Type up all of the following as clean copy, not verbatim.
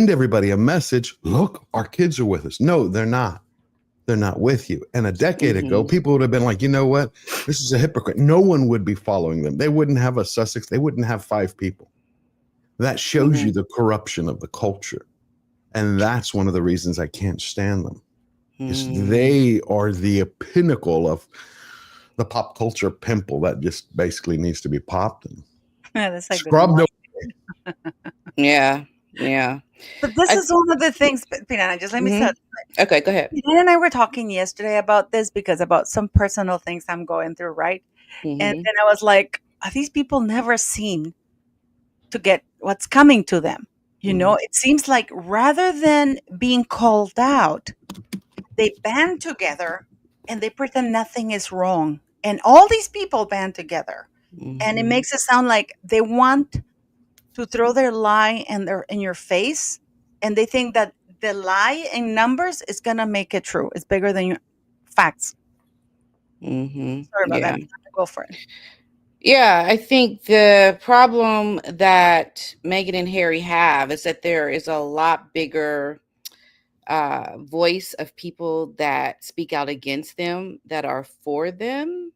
everybody a message. Look, our kids are with us. No, they're not. They're not with you. And a decade ago, people would have been like, you know what? This is a hypocrite. No one would be following them. They wouldn't have a Sussex. They wouldn't have 5 people. That shows you the corruption of the culture. And that's one of the reasons I can't stand them. Is they are the pinnacle of the pop culture pimple that just basically needs to be popped and That's like scrubbed away. Yeah. But this is one of the things, Pinana, just let me say. Okay, go ahead. Pinana and I were talking yesterday about this because about some personal things I'm going through, right? And then I was like, are these people never seen to get what's coming to them? You know, it seems like rather than being called out, they band together and they pretend nothing is wrong. And all these people band together. And it makes it sound like they want to throw their lie in your face, and they think that the lie in numbers is gonna make it true. It's bigger than your facts. Sorry about that. Go for it. Yeah, I think the problem that Meghan and Harry have is that there is a lot bigger voice of people that speak out against them that are for them.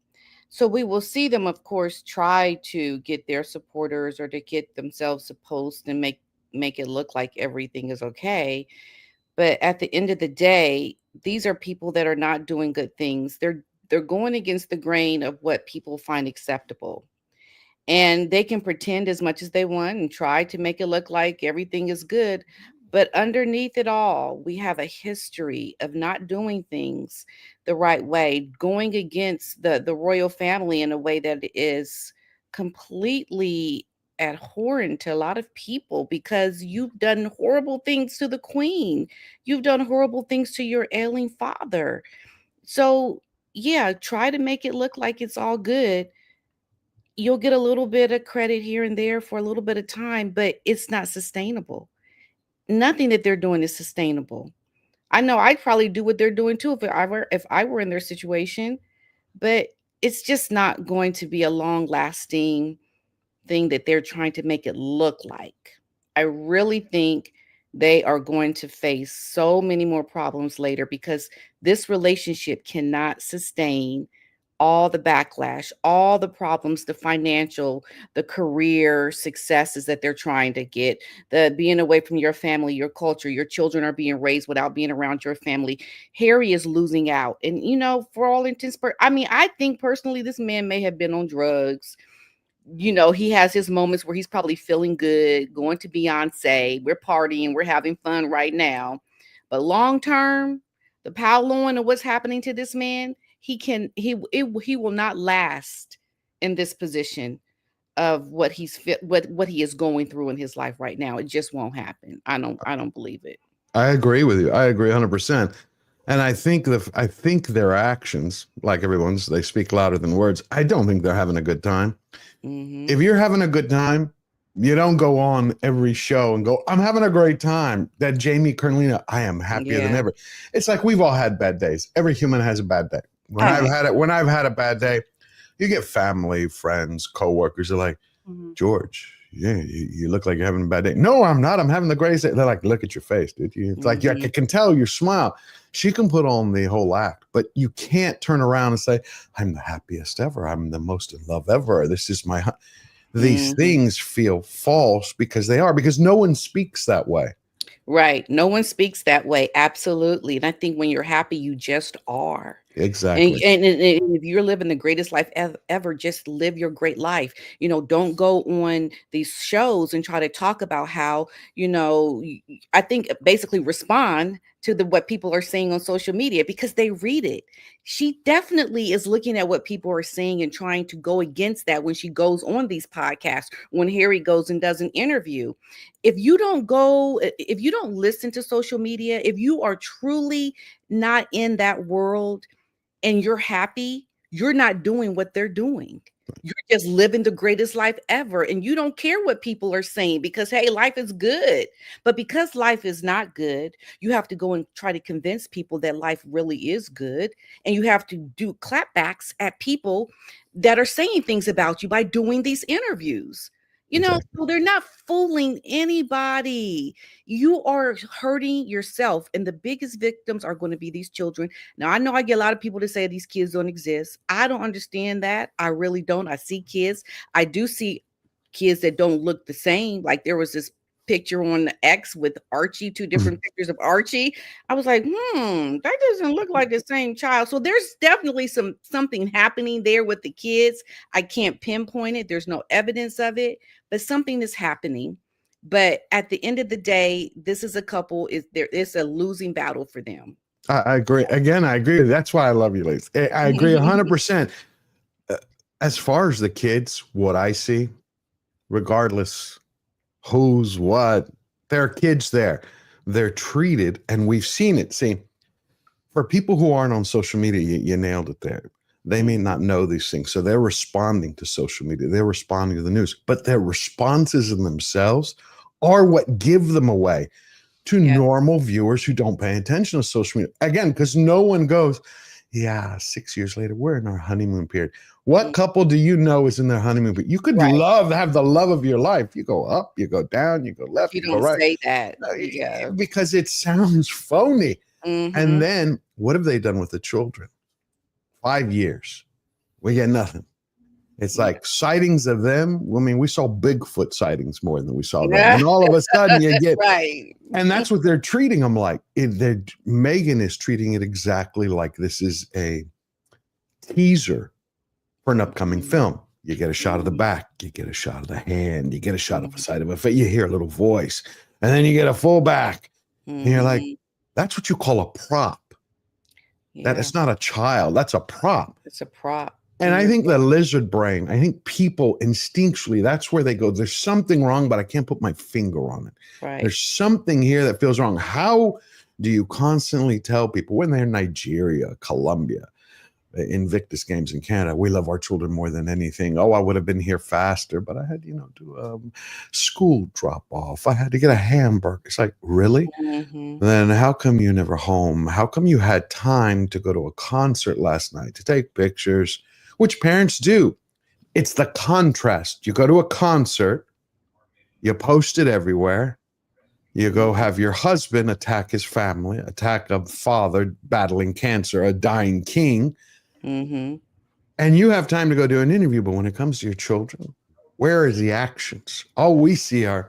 So we will see them, of course, try to get their supporters or to get themselves to post and make it look like everything is okay. But at the end of the day, these are people that are not doing good things. They're going against the grain of what people find acceptable. And they can pretend as much as they want and try to make it look like everything is good. But underneath it all, we have a history of not doing things the right way, going against the royal family in a way that is completely abhorrent to a lot of people because you've done horrible things to the queen. You've done horrible things to your ailing father. So, yeah, try to make it look like it's all good. You'll get a little bit of credit here and there for a little bit of time, but it's not sustainable. Nothing that they're doing is sustainable. I know I'd probably do what they're doing too if I were in their situation, but it's just not going to be a long-lasting thing that they're trying to make it look like. I really think they are going to face so many more problems later because this relationship cannot sustain all the backlash, all the problems, the financial, the career successes that they're trying to get, the being away from your family, your culture, your children are being raised without being around your family. Harry is losing out. And, you know, for all intents, I think personally, this man may have been on drugs. You know, he has his moments where he's probably feeling good, going to Beyonce, we're partying, we're having fun right now. But long term, the Pauloing of what's happening to this man, he will not last in this position of what he is going through in his life right now. It just won't happen. I don't believe it. I agree with you. I agree 100%. And I think their actions, like everyone's, they speak louder than words. I don't think they're having a good time. If you're having a good time, you don't go on every show and go, I'm having a great time. That Jamie Carlina, I am happier than ever. It's like we've all had bad days. Every human has a bad day. When I've had a bad day, you get family, friends, coworkers are like, George, yeah, you look like you're having a bad day. No, I'm not. I'm having the greatest day. They're like, look at your face, dude. It's like I can tell your smile. She can put on the whole act, but you can't turn around and say, I'm the happiest ever. I'm the most in love ever. This is my. These things feel false because no one speaks that way. Right. No one speaks that way. Absolutely. And I think when you're happy, you just are. Exactly. And if you're living the greatest life ever, just live your great life. You know, don't go on these shows and try to talk about how, you know, I think basically respond to what people are saying on social media because they read it. She definitely is looking at what people are saying and trying to go against that when she goes on these podcasts, when Harry goes and does an interview. If you don't listen to social media, if you are truly not in that world, and you're happy, you're not doing what they're doing. You're just living the greatest life ever. And you don't care what people are saying because, hey, life is good. But because life is not good, you have to go and try to convince people that life really is good. And you have to do clapbacks at people that are saying things about you by doing these interviews. You know, Exactly. so they're not fooling anybody. You are hurting yourself, and the biggest victims are going to be these children. Now, I know I get a lot of people to say these kids don't exist. I don't understand that. I really don't. I see kids. I do see kids that don't look the same. Like there was this picture on the X with Archie, two different pictures of Archie. I was like, that doesn't look like the same child. So there's definitely something happening there with the kids. I can't pinpoint it. There's no evidence of it, but something is happening. But at the end of the day, this is a couple. It's a losing battle for them. I agree. Again, I agree. That's why I love you, ladies. I agree 100%. As far as the kids, what I see, regardless who's what, there are kids there. They're treated, and we've seen it. See, for people who aren't on social media, you nailed it there. They may not know these things. So they're responding to social media. They're responding to the news. But their responses in themselves are what give them away to normal viewers who don't pay attention to social media. Again, because no one goes, 6 years later, we're in our honeymoon period. What couple do you know is in their honeymoon period? You could have the love of your life. You go up, you go down, you go left, you go don't right. say that. Because it sounds phony. And then what have they done with the children? 5 years. We get nothing. It's like sightings of them. I mean, we saw Bigfoot sightings more than we saw them. And all of a sudden you get, and that's what they're treating them like. Meghan is treating it exactly like this is a teaser for an upcoming film. You get a shot of the back, you get a shot of the hand, you get a shot of the side of a face, you hear a little voice, and then you get a full back. And you're like, that's what you call a prop. That it's not a child, that's a prop. It's a prop. And I think the lizard brain, I think people instinctually, that's where they go, there's something wrong, but I can't put my finger on it. There's something here that feels wrong. How do you constantly tell people when they're in Nigeria, Colombia, Invictus Games in Canada, we love our children more than anything. Oh, I would have been here faster, but I had, do a school drop off. I had to get a hamburger. It's like, really? Then how come you never home? How come you had time to go to a concert last night to take pictures, which parents do? It's the contrast. You go to a concert, you post it everywhere. You go have your husband attack his family, attack a father battling cancer, a dying king. And you have time to go do an interview, but when it comes to your children, where is the actions? All we see are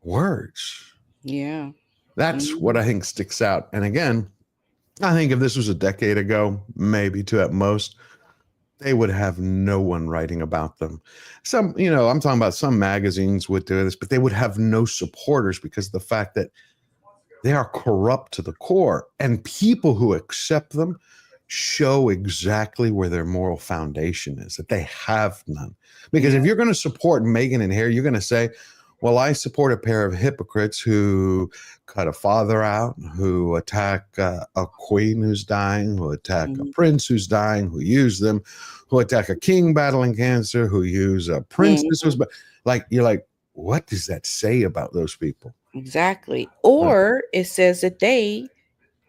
words. That's what I think sticks out. And again, I think if this was a decade ago, maybe two at most, they would have no one writing about them. Some, I'm talking about some magazines would do this, but they would have no supporters because of the fact that they are corrupt to the core, and people who accept them show exactly where their moral foundation is, that they have none. Because if you're going to support Meghan and Harry, you're going to say, well, I support a pair of hypocrites who cut a father out, who attack a queen who's dying, who attack a prince who's dying, who use them, who attack a king battling cancer, who use a princess who's you're like, what does that say about those people? Exactly. Or it says that they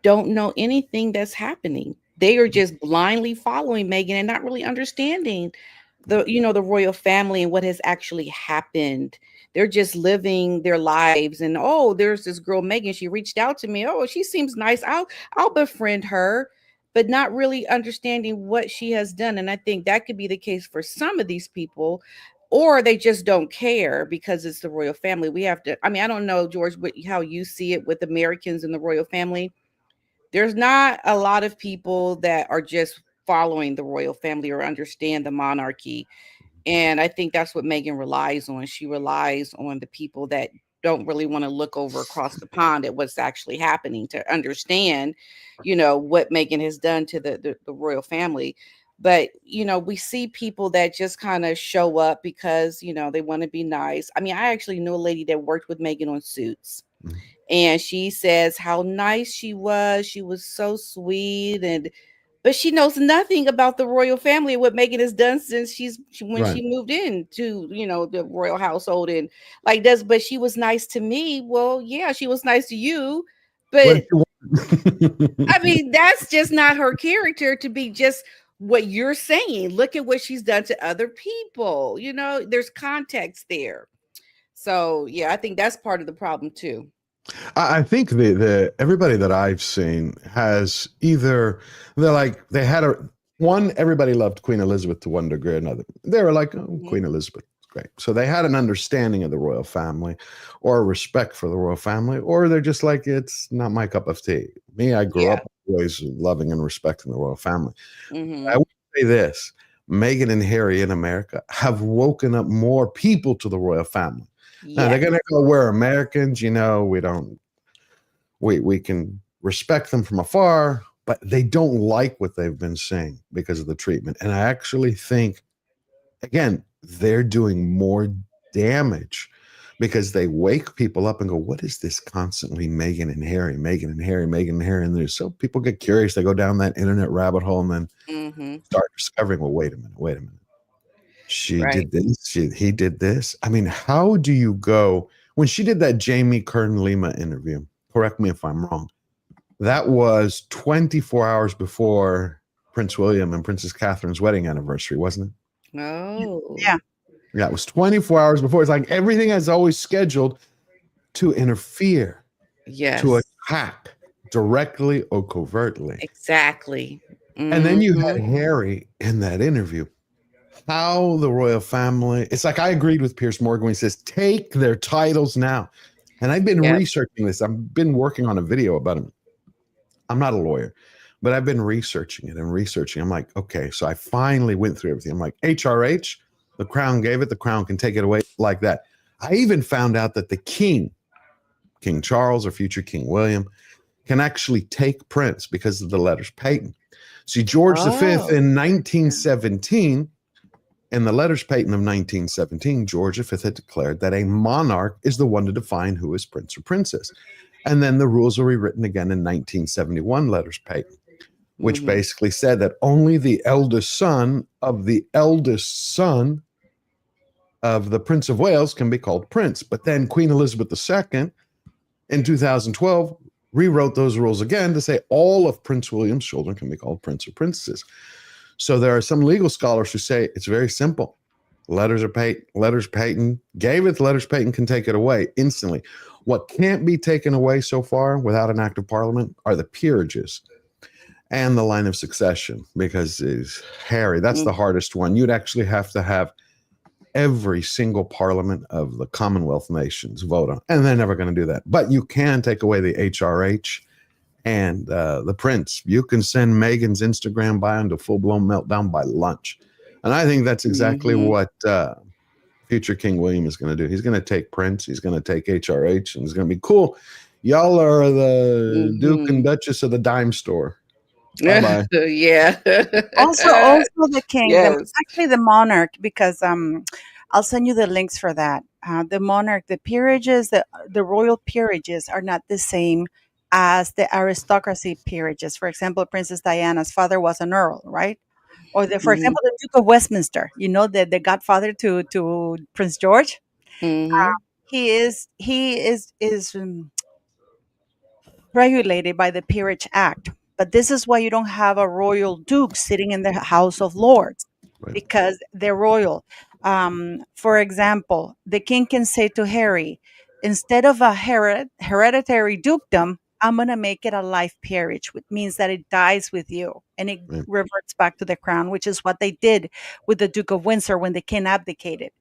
don't know anything that's happening. They are just blindly following Meghan and not really understanding the royal family and what has actually happened. They're just living their lives. And there's this girl Meghan. She reached out to me. Oh, she seems nice. I'll befriend her, but not really understanding what she has done. And I think that could be the case for some of these people, or they just don't care because it's the royal family. We have to. I mean, I don't know, George, how you see it with Americans and the royal family. There's not a lot of people that are just following the royal family or understand the monarchy. And I think that's what Meghan relies on. She relies on the people that don't really want to look over across the pond at what's actually happening to understand, what Meghan has done to the royal family. But, we see people that just kind of show up because, they want to be nice. I mean, I actually knew a lady that worked with Meghan on Suits. And she says how nice she was. She was so sweet, but she knows nothing about the royal family, what Meghan has done since she moved into the royal household and but she was nice to me. Well, yeah, she was nice to you, but I mean that's just not her character to be just what you're saying. Look at what she's done to other people. There's context there. So yeah, I think that's part of the problem too. I think the everybody that I've seen has either they had everybody loved Queen Elizabeth to one degree or another. They were like, oh, Queen Elizabeth, great. So they had an understanding of the royal family or a respect for the royal family, or they're just like, it's not my cup of tea. Me, I grew up always loving and respecting the royal family. I would say this: Meghan and Harry in America have woken up more people to the royal family. Now they're gonna go, we're Americans, we can respect them from afar, but they don't like what they've been saying because of the treatment. And I actually think, again, they're doing more damage because they wake people up and go, what is this constantly Meghan and Harry, Meghan and Harry, Meghan and Harry? And so people get curious, they go down that internet rabbit hole and then start discovering, well, wait a minute. She did this. He did this. I mean, how do you go when she did that Jamie Kern Lima interview? Correct me if I'm wrong. That was 24 hours before Prince William and Princess Catherine's wedding anniversary, wasn't it? Oh, Yeah. Yeah, it was 24 hours before. It's like everything is always scheduled to interfere, to attack directly or covertly. Exactly. And then you had Harry in that interview. How the royal family, it's like I agreed with Piers Morgan when he says, take their titles now. And I've been researching this. I've been working on a video about him. I'm not a lawyer, but I've been researching it and researching. I'm like, okay, so I finally went through everything. I'm like, HRH, the crown gave it, the crown can take it away like that. I even found out that the king, King Charles or future King William, can actually take Prince because of the letters patent. See, George V in 1917, in the letters patent of 1917, George V had declared that a monarch is the one to define who is prince or princess. And then the rules were rewritten again in 1971 letters patent, which basically said that only the eldest son of the Prince of Wales can be called prince. But then Queen Elizabeth II in 2012 rewrote those rules again to say all of Prince William's children can be called prince or princesses. So there are some legal scholars who say it's very simple. Letters patent, gave it, letters patent can take it away instantly. What can't be taken away so far without an act of parliament are the peerages and the line of succession, because Harry, that's the hardest one. You'd actually have to have every single parliament of the Commonwealth nations vote on, and they're never going to do that. But you can take away the HRH and the prince. You can send Meghan's Instagram bio into full-blown meltdown by lunch. And I think that's exactly what future King William is going to do. He's going to take Prince, he's going to take HRH, and he's going to be cool. Y'all are the Duke and Duchess of the dime store. Bye-bye. Also the king, actually the monarch, because I'll send you the links for that. The monarch, the peerages, the royal peerages are not the same as the aristocracy peerages. For example, Princess Diana's father was an earl, right? Or for example, the Duke of Westminster, the godfather to Prince George. He is regulated by the Peerage Act. But this is why you don't have a royal duke sitting in the House of Lords, because they're royal. For example, the king can say to Harry, instead of a hereditary dukedom, I'm going to make it a life peerage, which means that it dies with you and it reverts back to the crown, which is what they did with the Duke of Windsor when the king abdicated.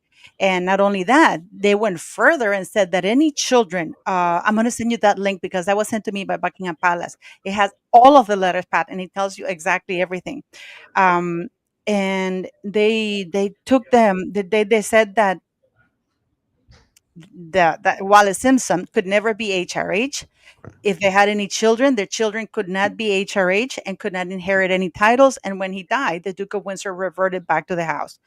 And not only that, they went further and said that any children, I'm going to send you that link because that was sent to me by Buckingham Palace. It has all of the letters, Pat, and it tells you exactly everything. And they took them, they said that that Wallace Simpson could never be HRH. If they had any children, their children could not be HRH and could not inherit any titles. And when he died, the Duke of Windsor reverted back to the house.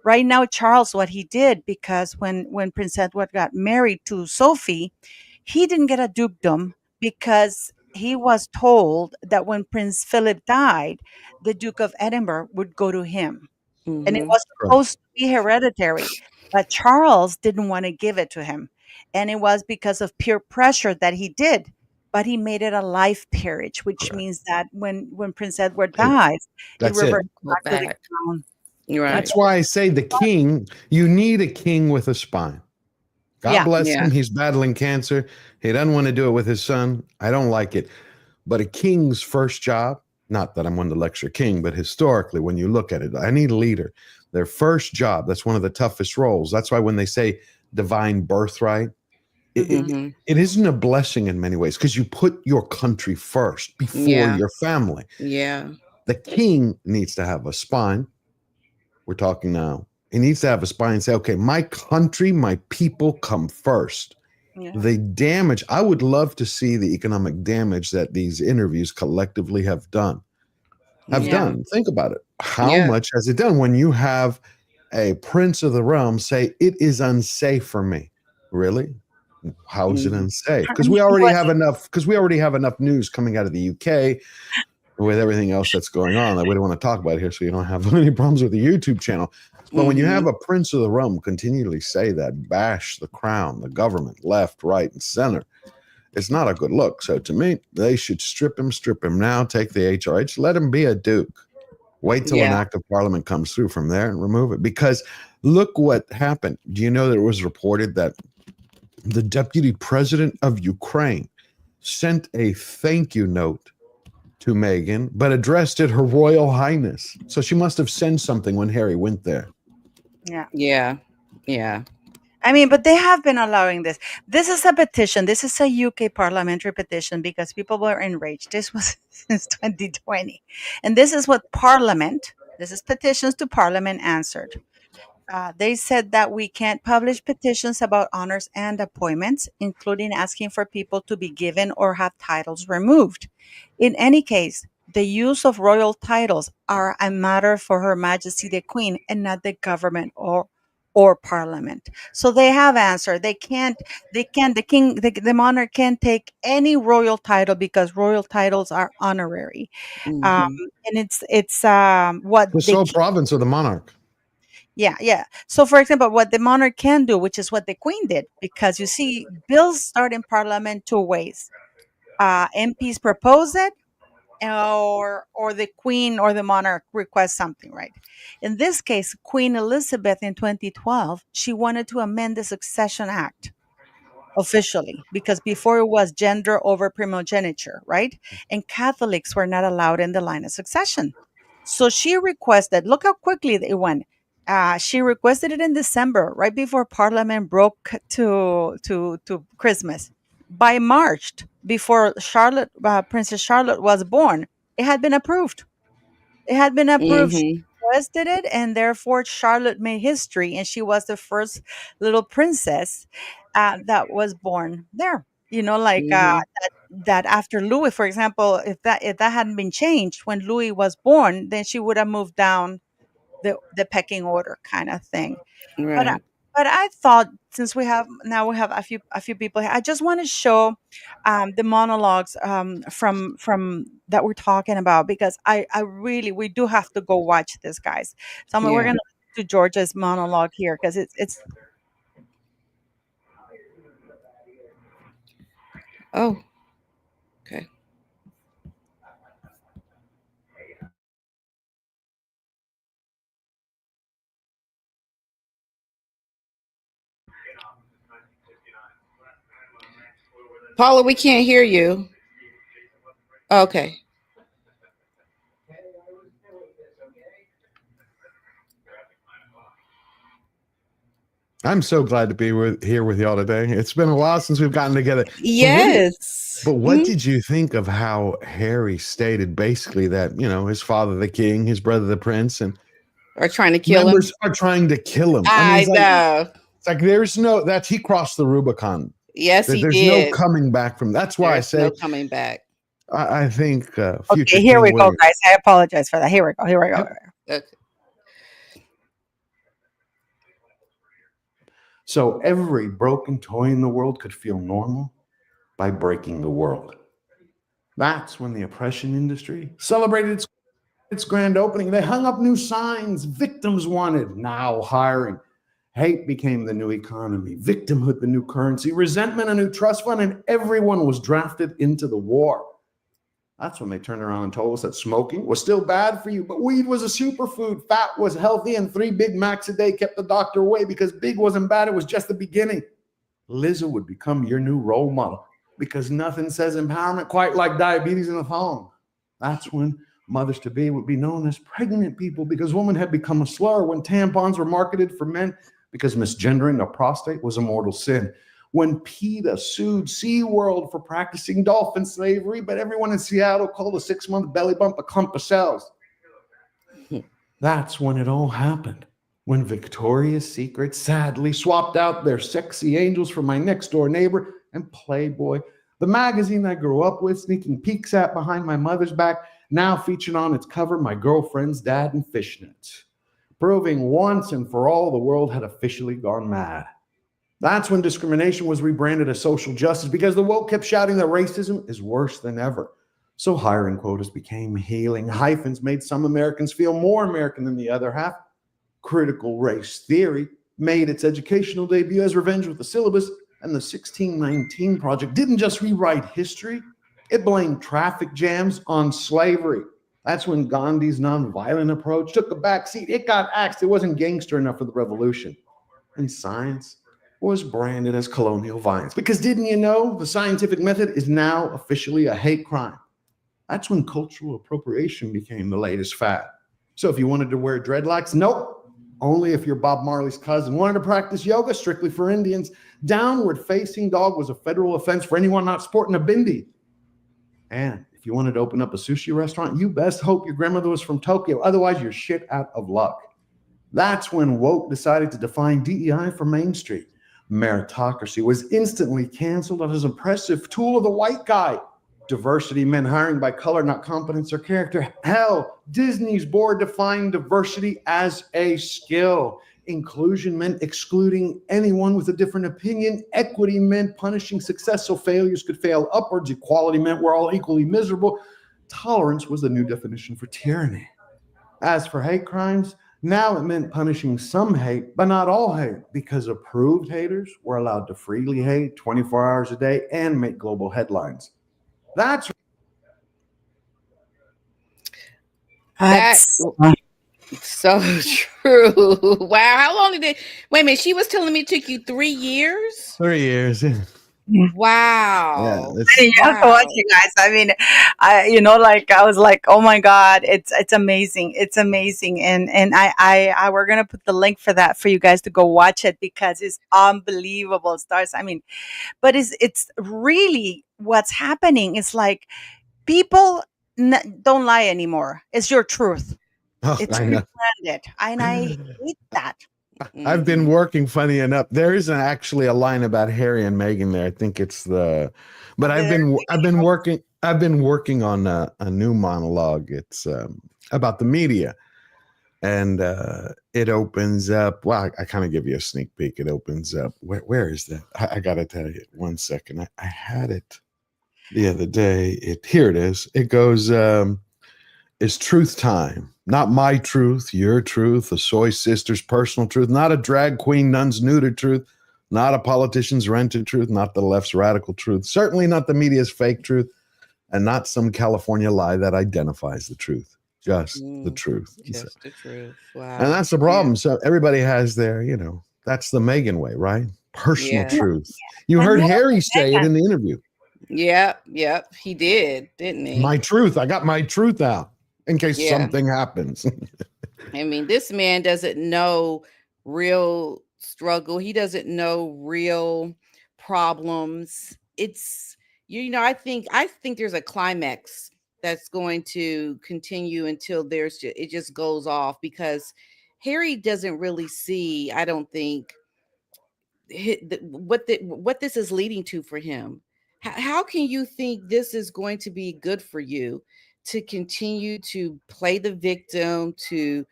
Right now, Charles, what he did, because when Prince Edward got married to Sophie, he didn't get a dukedom because he was told that when Prince Philip died, the Duke of Edinburgh would go to him. And it was supposed to be hereditary, but Charles didn't want to give it to him. And it was because of peer pressure that he did. But he made it a life peerage, which means that when Prince Edward dies, it reverts back to the crown. That's why I say the king, you need a king with a spine. God bless Yeah. him. He's battling cancer. He doesn't want to do it with his son. I don't like it. But a king's first job, not that I'm one to lecture king, but historically, when you look at it, I need a leader. Their first job, that's one of the toughest roles. That's why when they say divine birthright, it isn't a blessing in many ways because you put your country first before your family. Yeah. The king needs to have a spine. We're talking now. He needs to have a spine and say, okay, my country, my people come first. Yeah. The damage, I would love to see the economic damage that these interviews collectively have done. Think about it. How much has it done when you have a prince of the realm say it is unsafe for me? Really? How is it unsafe? Because we already have enough news coming out of the UK with everything else that's going on that we don't want to talk about here, so you don't have any problems with the YouTube channel. But when you have a prince of the realm continually say that, bash the crown, the government, left, right, and center, it's not a good look. So to me, they should strip him now, take the HRH, let him be a duke. Wait till an act of parliament comes through from there and remove it. Because look what happened. Do you know that it was reported that the deputy president of Ukraine sent a thank you note to Meghan, but addressed it Her Royal Highness. So she must have sent something when Harry went there. Yeah. I mean, but they have been allowing this. This is a petition. This is a UK parliamentary petition because people were enraged. This was since 2020. And this is what Parliament, this is petitions to Parliament answered. They said that we can't publish petitions about honors and appointments, including asking for people to be given or have titles removed. In any case, the use of royal titles are a matter for Her Majesty the Queen and not the government or Parliament. So they have answered. The king, the monarch can't take any royal title because royal titles are honorary. And it's what The sole province of the monarch. Yeah. So, for example, what the monarch can do, which is what the queen did, because you see, bills start in parliament two ways. MPs propose it, or the queen or the monarch requests something, right? In this case, Queen Elizabeth in 2012, she wanted to amend the Succession Act officially, because before it was gender over primogeniture, right? And Catholics were not allowed in the line of succession. So she requested, look how quickly it went. She requested it in December, right before Parliament broke to Christmas. By March, before Princess Charlotte was born, it had been approved. It had been approved. She requested it, and therefore Charlotte made history, and she was the first little princess that was born there. Like that after Louis, for example, if that hadn't been changed when Louis was born, then she would have moved down the pecking order kind of thing. But Right. but I thought, since we have a few people here, I just want to show the monologues from that we're talking about, because I really, we do have to go watch this, guys. So we're gonna listen to George's monologue here because it's Oh, okay. Paula, we can't hear you. Okay. I'm so glad to be here with y'all today. It's been a while since we've gotten together. Yes. But what did you think of how Harry stated basically that, his father, the king, his brother, the prince, and Are trying to kill him? members are trying to kill him? I mean, know. It's like there's no, he crossed the Rubicon. Yes, he There's did. no coming back from. That's why There's I say no coming back. I think future okay. Here King we go, William. guys. I apologize for that. Here we go. Okay. So every broken toy in the world could feel normal by breaking the world. That's when the oppression industry celebrated its grand opening. They hung up new signs. Victims wanted, now hiring. Hate became the new economy. Victimhood, the new currency. Resentment, a new trust fund. And everyone was drafted into the war. That's when they turned around and told us that smoking was still bad for you, but weed was a superfood, fat was healthy, and 3 Big Macs a day kept the doctor away, because big wasn't bad, it was just the beginning. Lizzo would become your new role model because nothing says empowerment quite like diabetes in a thong. That's when mothers-to-be would be known as pregnant people because woman had become a slur when tampons were marketed for men because misgendering a prostate was a mortal sin. When PETA sued SeaWorld for practicing dolphin slavery, but everyone in Seattle called a 6-month belly bump a clump of cells. That's when it all happened. When Victoria's Secret sadly swapped out their sexy angels for my next door neighbor and Playboy, the magazine I grew up with, sneaking peeks at behind my mother's back, now featured on its cover my girlfriend's dad in fishnets, proving once and for all the world had officially gone mad. That's when discrimination was rebranded as social justice because the woke kept shouting that racism is worse than ever. So hiring quotas became healing. Hyphens made some Americans feel more American than the other half. Critical race theory made its educational debut as Revenge with the Syllabus, and the 1619 Project didn't just rewrite history, it blamed traffic jams on slavery. That's when Gandhi's nonviolent approach took a backseat. It got axed. It wasn't gangster enough for the revolution. And science was branded as colonial violence. Because didn't you know the scientific method is now officially a hate crime? That's when cultural appropriation became the latest fad. So if you wanted to wear dreadlocks, nope. Only if you're Bob Marley's cousin. Wanted to practice yoga, strictly for Indians. Downward facing dog was a federal offense for anyone not sporting a bindi. And if you wanted to open up a sushi restaurant, you best hope your grandmother was from Tokyo. Otherwise, you're shit out of luck. That's when woke decided to define DEI for Main Street. Meritocracy was instantly canceled as an oppressive tool of the white guy. Diversity meant hiring by color, not competence or character. Hell, Disney's board defined diversity as a skill. Inclusion meant excluding anyone with a different opinion. Equity meant punishing success so failures could fail upwards. Equality meant we're all equally miserable. Tolerance was the new definition for tyranny. As for hate crimes, now it meant punishing some hate, but not all hate, because approved haters were allowed to freely hate 24 hours a day and make global headlines. That's so true. Wow. How long did it? Wait a minute. She was telling me it took you 3 years. 3 years. Wow. Yeah, you have to watch it, guys. I mean, I was like, oh my God, it's amazing. It's amazing. And I we're gonna put the link for that for you guys to go watch it because it's unbelievable stars. I mean, but it's really what's happening. It's like people don't lie anymore. It's your truth. Oh, It's I know. rebranded. And I hate that. I've been working funny enough. There isn't actually a line about Harry and Meghan there. I think it's but I've been working on a new monologue. It's about the media, and it opens up. Well, I kind of give you a sneak peek. It opens up. Where is that? I got to tell you. 1 second. I had it the other day. Here it is. It goes. It's truth time. Not my truth, your truth, a soy sister's personal truth, not a drag queen nun's neutered truth, not a politician's rented truth, not the left's radical truth, certainly not the media's fake truth, and not some California lie that identifies the truth. Just the truth. Just the truth. Wow. And that's the problem. Yeah. So everybody has their, that's the Meghan way, right? Personal truth. You heard Harry say it in the interview. Yep, he did, didn't he? My truth. I got my truth out. In case something happens. I mean, this man doesn't know real struggle. He doesn't know real problems. It's, I think there's a climax that's going to continue until it just goes off, because Harry doesn't really see, I don't think, what this is leading to for him. How can you think this is going to be good for you? To continue to play the victim, to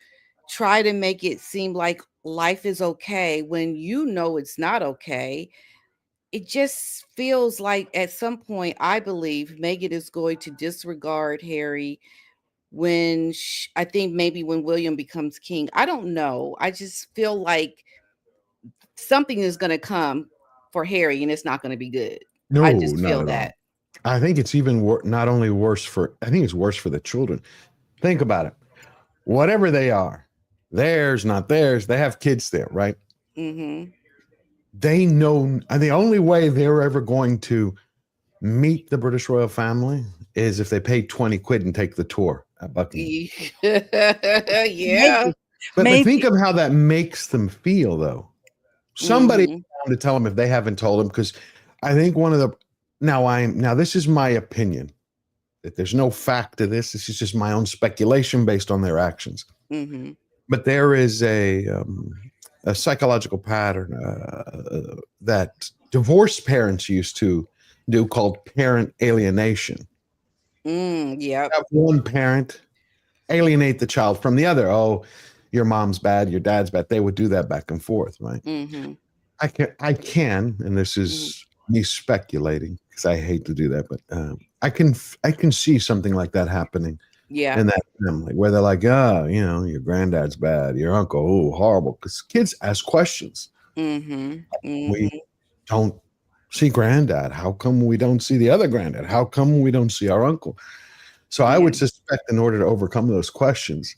try to make it seem like life is okay when it's not okay. It just feels like at some point, I believe Meghan is going to disregard Harry when I think maybe when William becomes king. I don't know. I just feel like something is going to come for Harry and it's not going to be good. No, I just feel that. I think it's even not only worse I think it's worse for the children. Think about it. Whatever they are, theirs, not theirs, they have kids there, right? Mm-hmm. they know the only way they're ever going to meet the British royal family is if they pay 20 quid and take the tour at Buckingham. Yeah. But think of how that makes them feel, though. Somebody to tell them if they haven't told them, because I think one of the now this is my opinion. That there's no fact to this. This is just my own speculation based on their actions. But there is a psychological pattern that divorced parents used to do called parent alienation. Yeah. Have one parent alienate the child from the other. Oh, your mom's bad, your dad's bad. They would do that back and forth, right? I can, and this is me speculating because I hate to do that, but I can see something like that happening. Yeah. In that family where they're like, your granddad's bad, your uncle, oh, horrible. Because kids ask questions. We don't see granddad. How come we don't see the other granddad? How come we don't see our uncle? So I would suspect in order to overcome those questions,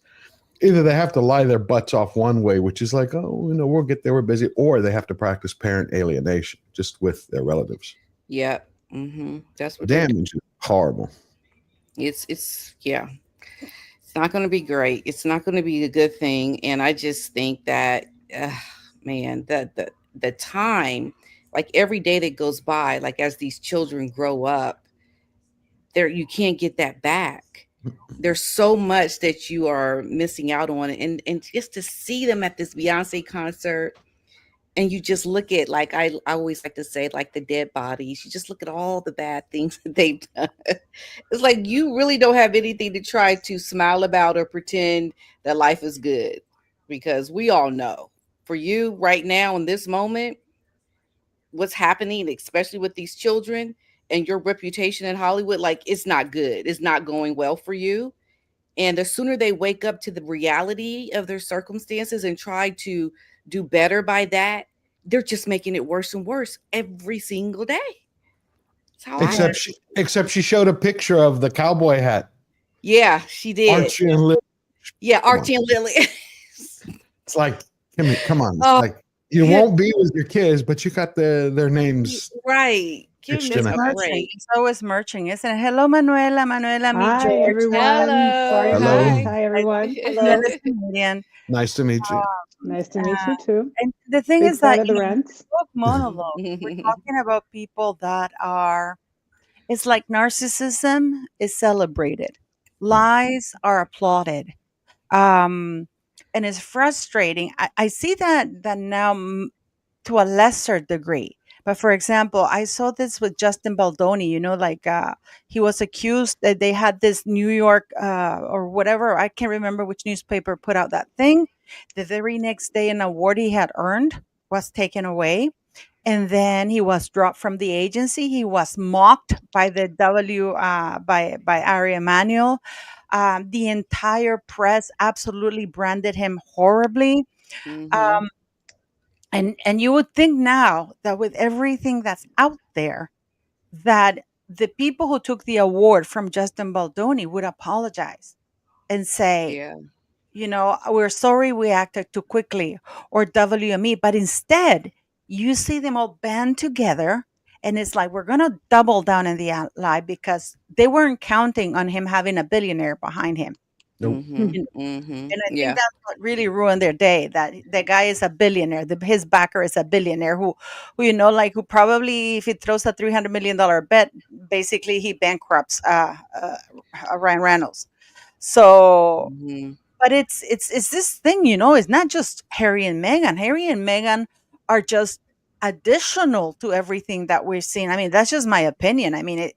either they have to lie their butts off one way, which is like, oh, we'll get there, we're busy, or they have to practice parent alienation just with their relatives. Yeah. That's what damage is horrible. It's yeah. It's not going to be great. It's not going to be a good thing. And I just think that, man, the time, like every day that goes by, like as these children grow up, you can't get that back. There's so much that you are missing out on, and just to see them at this Beyonce concert, and you just look at, like I always like to say, like the dead bodies. You just look at all the bad things that they've done. It's like you really don't have anything to try to smile about or pretend that life is good, because we all know for you right now in this moment, what's happening, especially with these children and your reputation in Hollywood, like it's not good. It's not going well for you. And the sooner they wake up to the reality of their circumstances and try to do better by that, they're just making it worse and worse every single day. Except she showed a picture of the cowboy hat. Yeah, she did. Archie and Lily. Yeah, Archie and Lily. It's like, come on. It's like you won't be with your kids, but you got their names right. It's always merching, isn't it? Hello, Manuela. Hi, everyone. Hello. Hello. Hi, everyone. Hello. Nice to meet you. Nice to meet you too. And the thing Big is that the rents. monologue, we're talking about people that are, it's like narcissism is celebrated. Lies are applauded. And it's frustrating. I see that now to a lesser degree. But for example, I saw this with Justin Baldoni, he was accused that they had this New York or whatever, I can't remember which newspaper put out that thing. The very next day, an award he had earned was taken away. And then he was dropped from the agency. He was mocked by the by Ari Emanuel. The entire press absolutely branded him horribly. And you would think now that with everything that's out there, that the people who took the award from Justin Baldoni would apologize and say, we're sorry we acted too quickly, or WME. But instead, you see them all band together, and it's like, we're going to double down in the lie because they weren't counting on him having a billionaire behind him. Nope. And I think that's what really ruined their day, that the guy is a billionaire. His backer is a billionaire who who probably, if he throws a $300 million bet, basically he bankrupts Ryan Reynolds. So, but it's this thing, it's not just Harry and Meghan. Harry and Meghan are just additional to everything that we're seeing. I mean, that's just my opinion. I mean,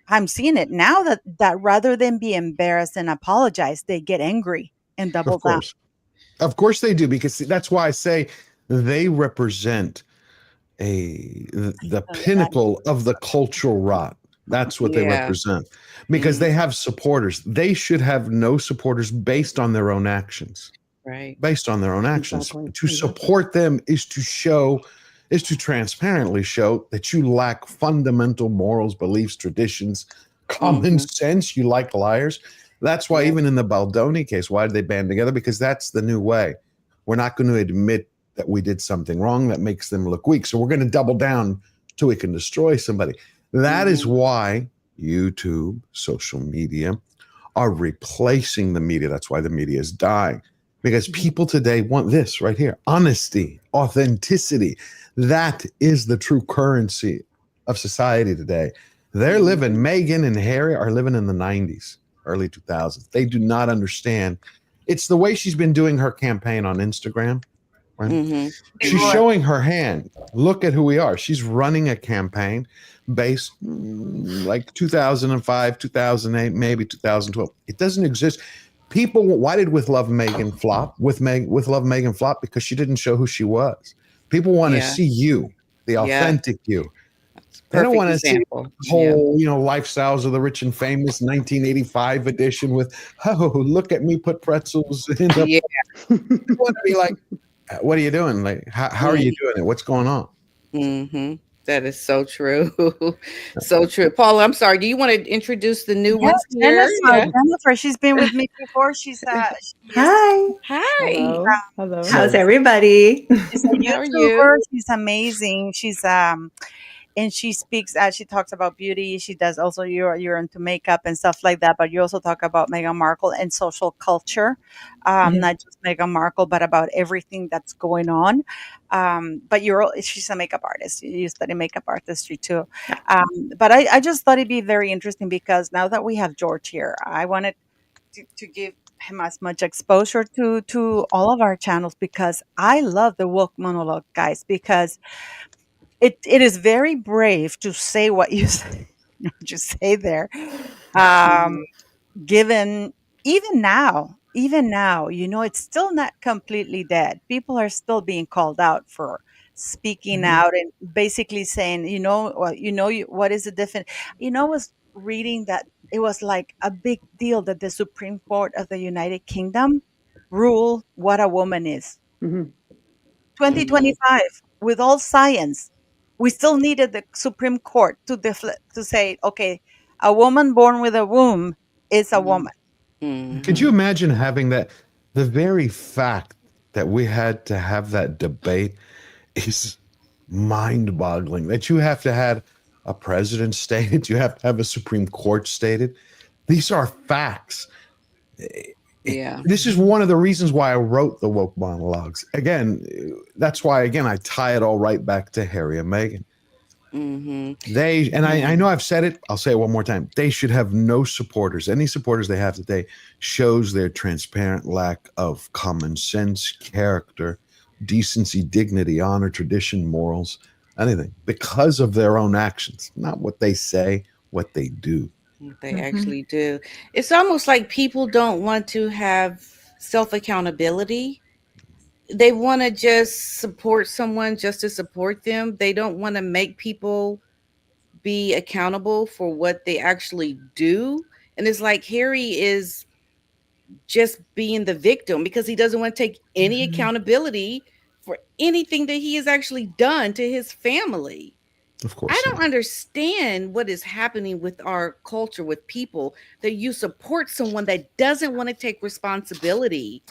I'm seeing it now that rather than be embarrassed and apologize, they get angry and double down. Of course they do, because that's why I say they represent the pinnacle of the cultural rot. That's what they represent, because they have supporters. They should have no supporters based on their own actions. Right. Based on their own actions. Exactly. To support them is to transparently show that you lack fundamental morals, beliefs, traditions, common sense. You like liars. That's why even in the Baldoni case, why did they band together? Because that's the new way. We're not going to admit that we did something wrong that makes them look weak. So we're going to double down till we can destroy somebody. That is why YouTube, social media are replacing the media. That's why the media is dying, because people today want this right here: honesty, authenticity. That is the true currency of society today. They're living, Meghan and Harry are living in the 90s, early 2000s. They do not understand. It's the way she's been doing her campaign on Instagram. Right? She's showing her hand. Look at who we are. She's running a campaign based like 2005, 2008, maybe 2012. It doesn't exist. People, why did With Love Meghan flop? With Love Meghan flop because she didn't show who she was. People want to see you, the authentic you. They don't want to see whole, lifestyles of the rich and famous 1985 edition with, oh, look at me put pretzels in the. They want to be like, what are you doing? Like, how are you doing it? What's going on? That is so true. So true. Paula, I'm sorry. Do you want to introduce the new ones here? Jennifer, she's been with me before. She's Hi. Hi. Hello. How's everybody? She's a YouTuber. How are you? She's amazing. She's and she speaks she talks about beauty. She does also you're into makeup and stuff like that, but you also talk about Meghan Markle and social culture. Not just Meghan Markle, but about everything that's going on. But she's a makeup artist. You study makeup artistry too. But I just thought it'd be very interesting because now that we have George here, I wanted to give him as much exposure to all of our channels, because I love the woke monologue, guys, because it is very brave to say what you say, there. Given even now, it's still not completely dead. People are still being called out for speaking out and basically saying, what is the difference? I was reading that it was like a big deal that the Supreme Court of the United Kingdom ruled what a woman is. 2025, with all science, we still needed the Supreme Court to say, okay, a woman born with a womb is a woman. Could you imagine having that? The very fact that we had to have that debate is mind-boggling. That you have to have a president stated, you have to have a Supreme Court stated. These are facts. This is one of the reasons why I wrote the woke monologues. Again, that's why, I tie it all right back to Harry and Meghan. I know I've said it, I'll say it one more time. They should have no supporters. Any supporters they have today shows their transparent lack of common sense, character, decency, dignity, honor, tradition, morals, anything, because of their own actions, not what they say, what they do. They actually do. It's almost like people don't want to have self-accountability. They want to just support someone just to support them. They don't want to make people be accountable for what they actually do. And it's like Harry is just being the victim because he doesn't want to take any accountability for anything that he has actually done to his family. Of course. I don't understand what is happening with our culture, with people, that you support someone that doesn't want to take responsibility.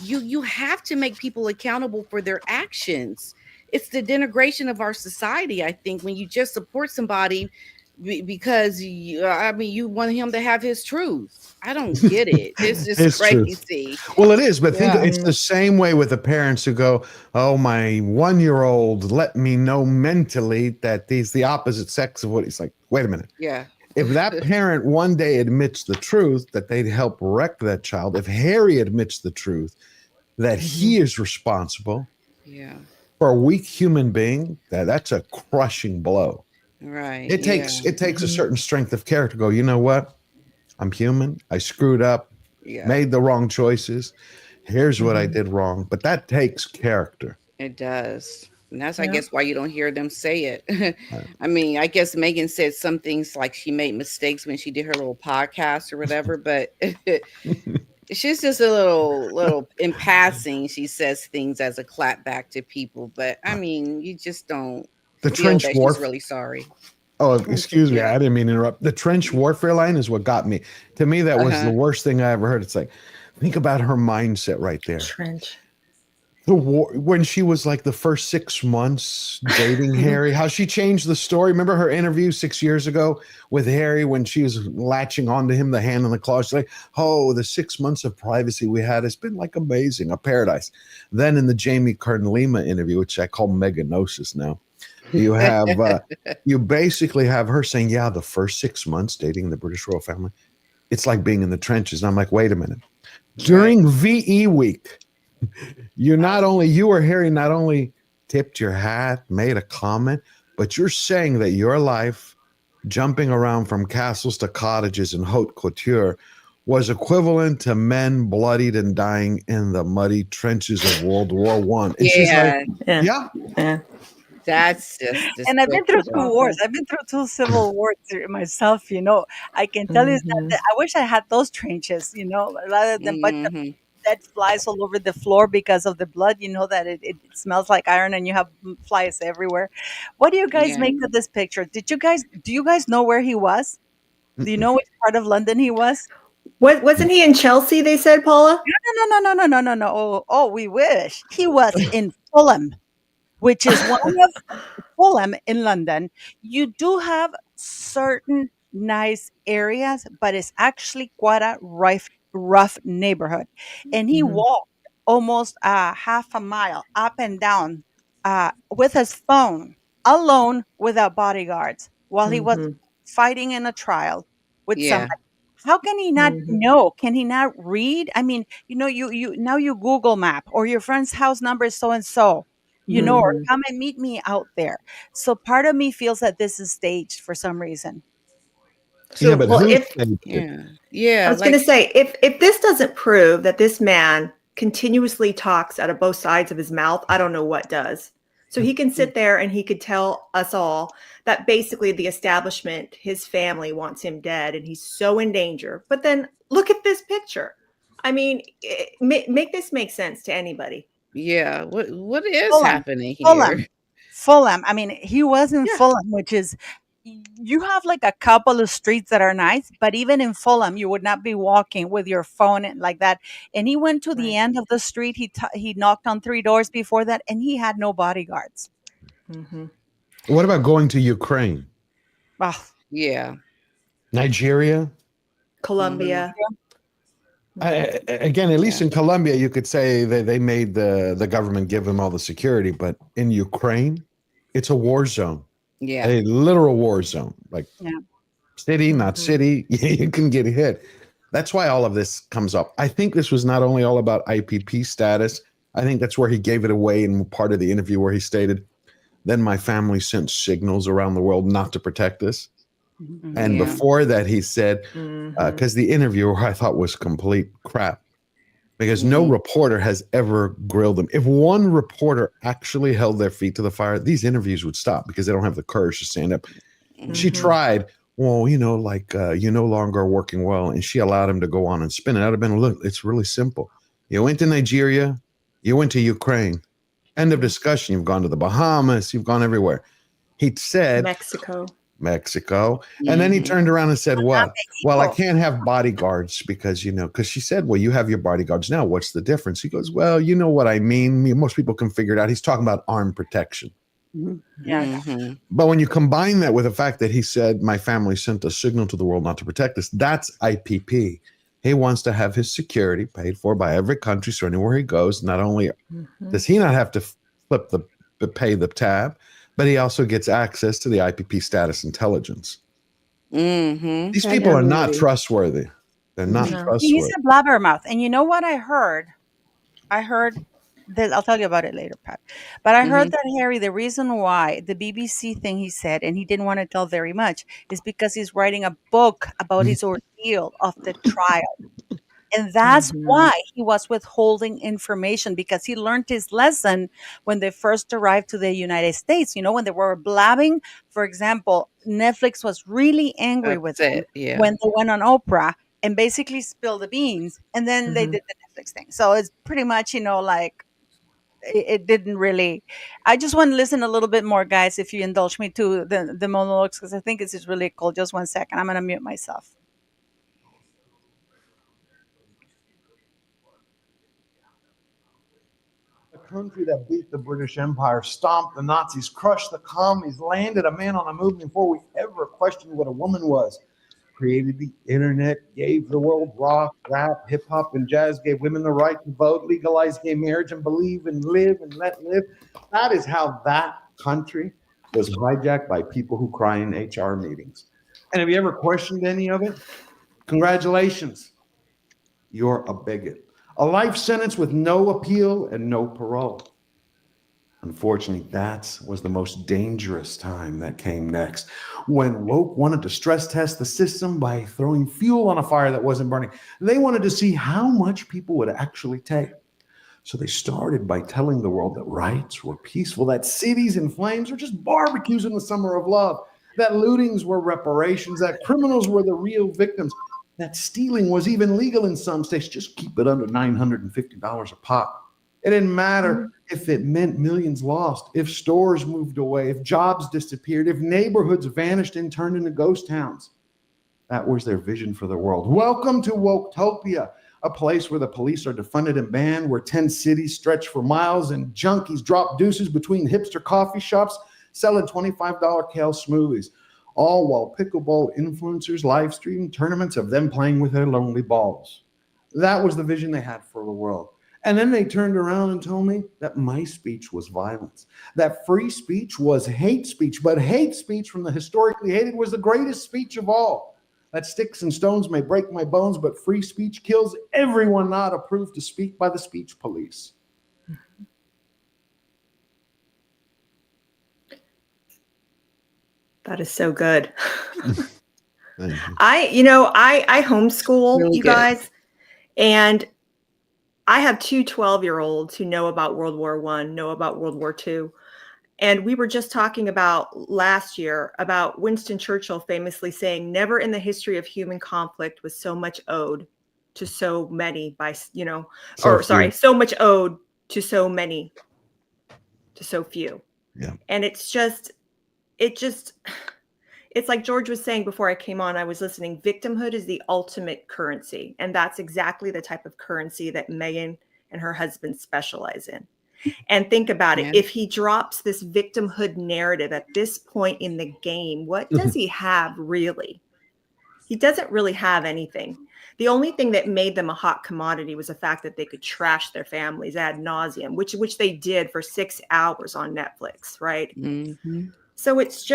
You have to make people accountable for their actions. It's the denigration of our society, I think, when you just support somebody because you want him to have his truth. I don't get it. It's just crazy. Well, it is, but think it's the same way with the parents who go, oh, my 1-year-old let me know mentally that he's the opposite sex of what he's like. Wait a minute. Yeah. If that parent one day admits the truth, that they'd help wreck that child. If Harry admits the truth, that he is responsible for a weak human being, that's a crushing blow. Right. It takes a certain strength of character to go, you know what? I'm human. I screwed up, made the wrong choices. Here's what I did wrong. But that takes character. It does. And that's, I guess, why you don't hear them say it. I mean, I guess Meghan said some things like she made mistakes when she did her little podcast or whatever, but she's just a little in passing. She says things as a clapback to people, but I mean, you just don't. The trench warfare. She's really sorry. Oh, excuse me. I didn't mean to interrupt. The trench warfare line is what got me. To me, that was the worst thing I ever heard. It's like, think about her mindset right there. Trench. the war when she was like the first 6 months dating Harry, how she changed the story. Remember her interview 6 years ago with Harry when she was latching onto him, the hand in the claw. She's like, oh, the 6 months of privacy we had has been like amazing, a paradise. Then in the Jamie Kern-Lima interview, which I call meganosis now, you have you basically have her saying, yeah, the first 6 months dating the British royal family, it's like being in the trenches. And I'm like, wait a minute. During VE week, you or Harry not only tipped your hat, made a comment, but you're saying that your life jumping around from castles to cottages in haute couture was equivalent to men bloodied and dying in the muddy trenches of World War I. And she's like, yeah. That's just And I've been through two despicable. wars. I've been through two civil wars myself. I can tell you that I wish I had those trenches. Rather than bunch of dead flies all over the floor because of the blood. That it smells like iron and you have flies everywhere. What do you guys make of this picture? Do you guys know where he was? Do you know which part of London he was? Wasn't he in Chelsea, they said, Paula? No. Oh, we wish. He was in Fulham, which is one of Fulham in London. You do have certain nice areas, but it's actually quite a rough neighborhood. And he walked almost half a mile up and down with his phone, alone, without bodyguards, while he was fighting in a trial with somebody. How can he not know? Can he not read? I mean, you now you Google map, or your friend's house number is so and so, or come and meet me out there. So part of me feels that this is staged for some reason. So, but well, who if staged it? I was going to say, if this doesn't prove that this man continuously talks out of both sides of his mouth, I don't know what does. So he can sit there and he could tell us all that basically the establishment, his family, wants him dead and he's so in danger. But then look at this picture. I mean, make this make sense to anybody. Yeah. What is Fulham. happening here? Fulham. I mean, he was in Fulham, which is, you have like a couple of streets that are nice, but even in Fulham, you would not be walking with your phone and like that. And he went to the end of the street. He knocked on 3 doors before that, and he had no bodyguards. What about going to Ukraine? Yeah. Nigeria? Colombia. Again, at least in Colombia, you could say they made the government give them all the security, but in Ukraine, it's a war zone. Yeah. A literal war zone. Like city, not city, you can get hit. That's why all of this comes up. I think this was not only all about IPP status. I think that's where he gave it away in part of the interview where he stated, then my family sent signals around the world not to protect us. And before that, he said, because the interviewer I thought was complete crap, because no reporter has ever grilled him. If one reporter actually held their feet to the fire, these interviews would stop because they don't have the courage to stand up. She tried, well, you no longer are working well, and she allowed him to go on and spin it. I'd have been, look, it's really simple. You went to Nigeria, you went to Ukraine. End of discussion. You've gone to the Bahamas, you've gone everywhere. He said Mexico. And then he turned around and said, what? Well, I can't have bodyguards because she said, well, you have your bodyguards now. What's the difference? He goes, well, you know what I mean. Most people can figure it out. He's talking about armed protection. But when you combine that with the fact that he said, my family sent a signal to the world not to protect us, that's IPP. He wants to have his security paid for by every country. So anywhere he goes, not only does he not have to pay the tab, but he also gets access to the IPP status intelligence. These people are not trustworthy. They're not trustworthy. He's a blabbermouth. And you know what I heard? I heard that, I'll tell you about it later, Pat. But I heard that Harry, the reason why the BBC thing he said, and he didn't want to tell very much, is because he's writing a book about his ordeal of the trial. And that's why he was withholding information, because he learned his lesson when they first arrived to the United States. When they were blabbing, for example, Netflix was really angry with them when they went on Oprah and basically spilled the beans. And then they did the Netflix thing. So it's pretty much, like, it didn't really. I just want to listen a little bit more, guys, if you indulge me, to the monologues, because I think this is really cool. Just 1 second. I'm going to mute myself. country that beat the British Empire, stomped the Nazis, crushed the commies, landed a man on the moon before we ever questioned what a woman was, created the internet, gave the world rock, rap, hip hop, and jazz, gave women the right to vote, legalized gay marriage, and believe and live and let live. That is how that country was hijacked by people who cry in HR meetings. And have you ever questioned any of it? Congratulations. You're a bigot. A life sentence with no appeal and no parole. Unfortunately, that was the most dangerous time that came next, when woke wanted to stress test the system by throwing fuel on a fire that wasn't burning. They wanted to see how much people would actually take. So they started by telling the world that rights were peaceful, that cities in flames were just barbecues in the summer of love, that lootings were reparations, that criminals were the real victims, that stealing was even legal in some states. Just keep it under $950 a pop. It didn't matter if it meant millions lost, if stores moved away, if jobs disappeared, if neighborhoods vanished and turned into ghost towns. That was their vision for the world. Welcome to Woketopia, a place where the police are defunded and banned, where 10 cities stretch for miles and junkies drop deuces between hipster coffee shops selling $25 kale smoothies, all while pickleball influencers live stream tournaments of them playing with their lonely balls. That was the vision they had for the world. And then they turned around and told me that my speech was violence, that free speech was hate speech, but hate speech from the historically hated was the greatest speech of all. That sticks and stones may break my bones, but free speech kills everyone not approved to speak by the speech police. That is so good. Thank you. I homeschool Really you good. guys, and I have two 12-year-olds who know about World War I, know about World War II. And we were just talking about last year about Winston Churchill famously saying, never in the history of human conflict was so much owed to so many so much owed to so many, to so few. Yeah. And it's like George was saying before I came on, I was listening, victimhood is the ultimate currency. And that's exactly the type of currency that Meghan and her husband specialize in. And think about it. If he drops this victimhood narrative at this point in the game, what does he have really? He doesn't really have anything. The only thing that made them a hot commodity was the fact that they could trash their families ad nauseum, which they did for 6 hours on Netflix, right? Mm-hmm. So it's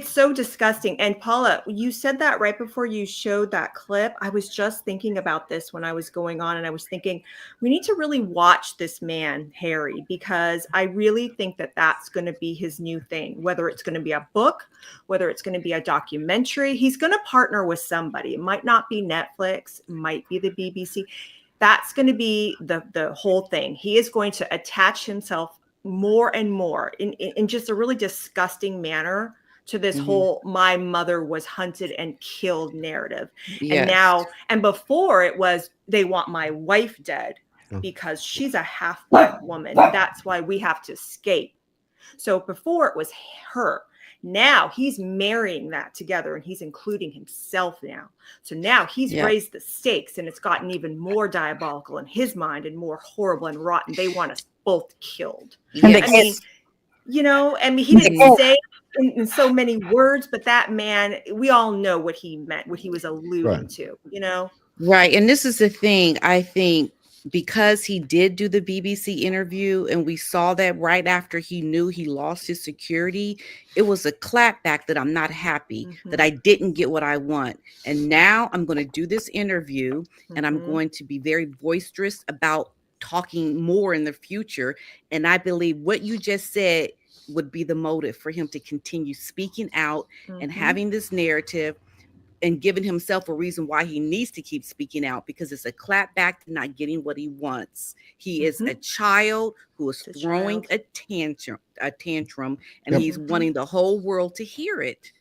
so disgusting. And Paula, you said that right before you showed that clip. I was just thinking about this when I was going on, and I was thinking, we need to really watch this man, Harry, because I really think that that's going to be his new thing, whether it's going to be a book, whether it's going to be a documentary. He's going to partner with somebody. It might not be Netflix, it might be the BBC. That's going to be the whole thing. He is going to attach himself more and more in just a really disgusting manner to this whole my mother was hunted and killed narrative. Yes. And before it was they want my wife dead because she's a half black woman. That's why we have to escape. So before it was her. Now he's marrying that together and he's including himself now. So now he's raised the stakes and it's gotten even more diabolical in his mind and more horrible and rotten. They want us both killed. Yes. He didn't say in so many words, but that man, we all know what he meant, what he was alluding to, Right. And this is the thing, I think, because he did do the BBC interview and we saw that right after he knew he lost his security, it was a clapback that I'm not happy, that I didn't get what I want. And now I'm going to do this interview and I'm going to be very boisterous about talking more in the future. And I believe what you just said would be the motive for him to continue speaking out and having this narrative and giving himself a reason why he needs to keep speaking out, because it's a clapback to not getting what he wants. He is a child who is throwing a tantrum, and he's wanting the whole world to hear it.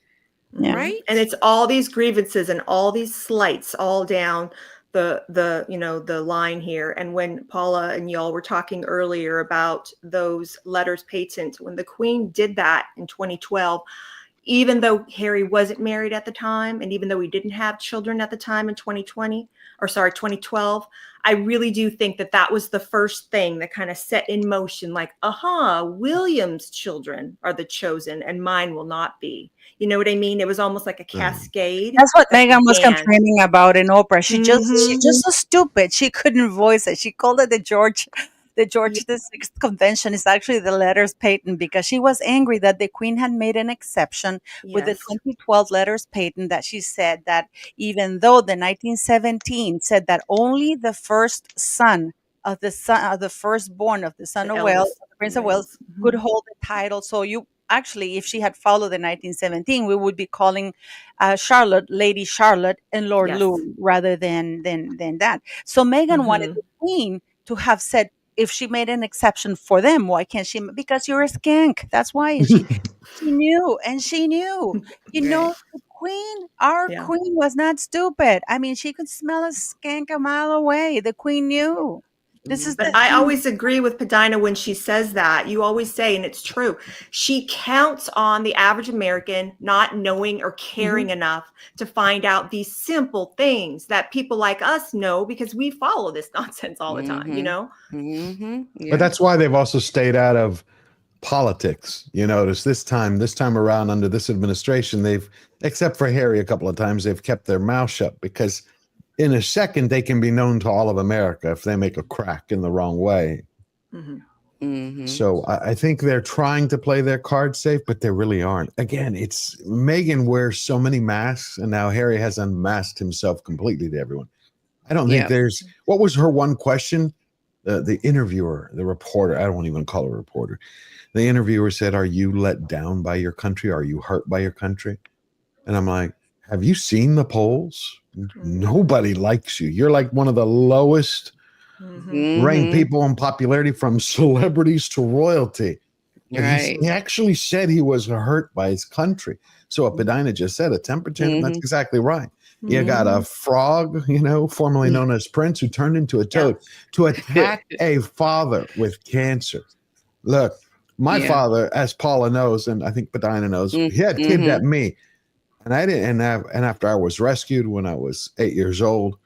Right. And it's all these grievances and all these slights all down the line here. And when Paula and y'all were talking earlier about those letters patent, when the Queen did that in 2012, even though Harry wasn't married at the time, and even though we didn't have children at the time in 2012, I really do think that that was the first thing that kind of set in motion, like, William's children are the chosen and mine will not be. You know what I mean? It was almost like a cascade. That's what that Meghan was began. complaining about in Oprah. She just Mhm. so stupid. She couldn't voice it. She called it the George the Sixth Convention. Is actually the letters patent, because she was angry that the Queen had made an exception with the Yes. 2012 letters patent, that she said that even though the 1917 said that only the first son of the firstborn of the son The of Wales, eldest the Prince of Wales, Mhm. could hold the title. So you actually, if she had followed the 1917, we would be calling Charlotte Lady Charlotte and Lord Yes. Louis rather than that. So Meghan wanted Mhm. the Queen to have said, if she made an exception for them, why can't she? Because you're a skank. That's why. And she knew, and she knew. You know, the Queen, our Yeah. Queen was not stupid. I mean, she could smell a skank a mile away. The Queen knew. This is But the I thing. always agree with Padina when she says that. You always say, and it's true, she counts on the average American not knowing or caring enough to find out these simple things that people like us know, because we follow this nonsense all the time, you know? But that's why they've also stayed out of politics. You notice this time around under this administration, they've, except for Harry a couple of times, they've kept their mouth shut, because in a second they can be known to all of America if they make a crack in the wrong way. So I think they're trying to play their cards safe, but they really aren't. Again, it's Meghan wears so many masks, and now Harry has unmasked himself completely to everyone. I don't think there's, what was her one question? The interviewer, the reporter, I don't even call her a reporter. The interviewer said, "Are you let down by your country? Are you hurt by your country?" And I'm like, have you seen the polls? Nobody likes you. You're like one of the lowest ranked people in popularity, from celebrities to royalty. But he actually said he was hurt by his country. So what Padina just said, a temper tantrum, that's exactly right. You got a frog, formerly known as Prince, who turned into a toad to attack a father with cancer. Look, my father, as Paula knows, and I think Padina knows, he had kidnapped me. And I didn't, and after I was rescued when I was 8 years old,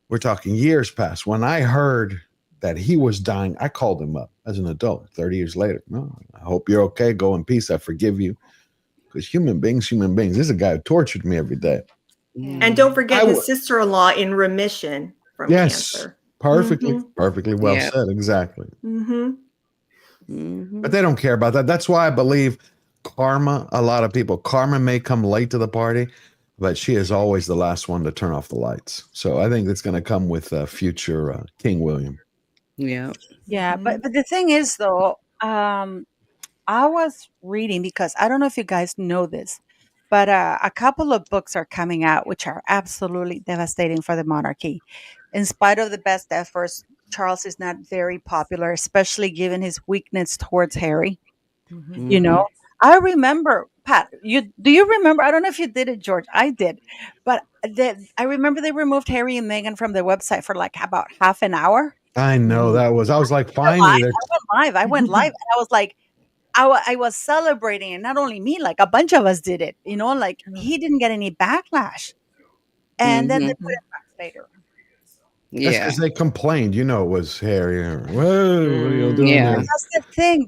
we're talking years past. When I heard that he was dying, I called him up as an adult 30 years later. "No, I hope you're okay. Go in peace. I forgive you." Because human beings. This is a guy who tortured me every day. And don't forget his sister-in-law in remission from cancer. Perfectly well said. Exactly. But they don't care about that. That's why I believe karma, a lot of people, karma may come late to the party, but she is always the last one to turn off the lights. So I think that's going to come with future King William. Yeah, but the thing is, though, I was reading, because I don't know if you guys know this, but a couple of books are coming out which are absolutely devastating for the monarchy. In spite of the best efforts, Charles is not very popular, especially given his weakness towards Harry. You know, I remember, Pat. Do you remember? I don't know if you did it, George. I did, but I remember they removed Harry and Meghan from the website for like about half an hour. I know I was like, finally, I went live, and I was like, I was celebrating, and not only me, like a bunch of us did it. Like he didn't get any backlash, and then they put it back later. That's because they complained. It was Harry. Whoa, what are you doing? That's the thing,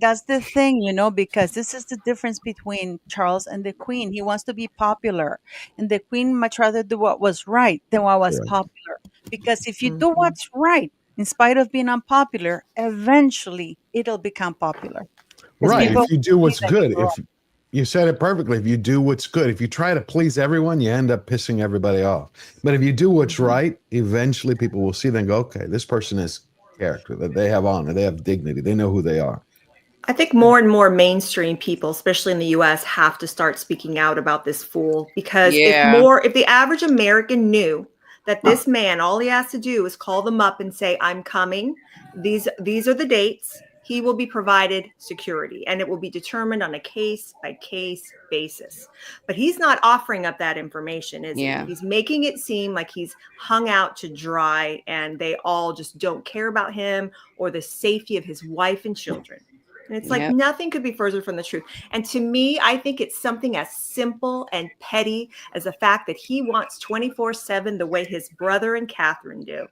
because this is the difference between Charles and the Queen. He wants to be popular, and the Queen much rather do what was right than what was popular. Because if you do what's right, in spite of being unpopular, eventually it'll become popular. Right. If you do what's good, if you said it perfectly, if you do what's good, if you try to please everyone, you end up pissing everybody off. But if you do what's right, eventually people will see them and go, okay, this person is character, that they have honor, they have dignity, they know who they are. I think more and more mainstream people, especially in the US, have to start speaking out about this fool, because if the average American knew that this man, all he has to do is call them up and say, "I'm coming. These are the dates." He will be provided security, and it will be determined on a case-by-case basis. But he's not offering up that information, is he? He's making it seem like he's hung out to dry, and they all just don't care about him or the safety of his wife and children. And it's like nothing could be further from the truth. And to me, I think it's something as simple and petty as the fact that he wants 24/7 the way his brother and Catherine do.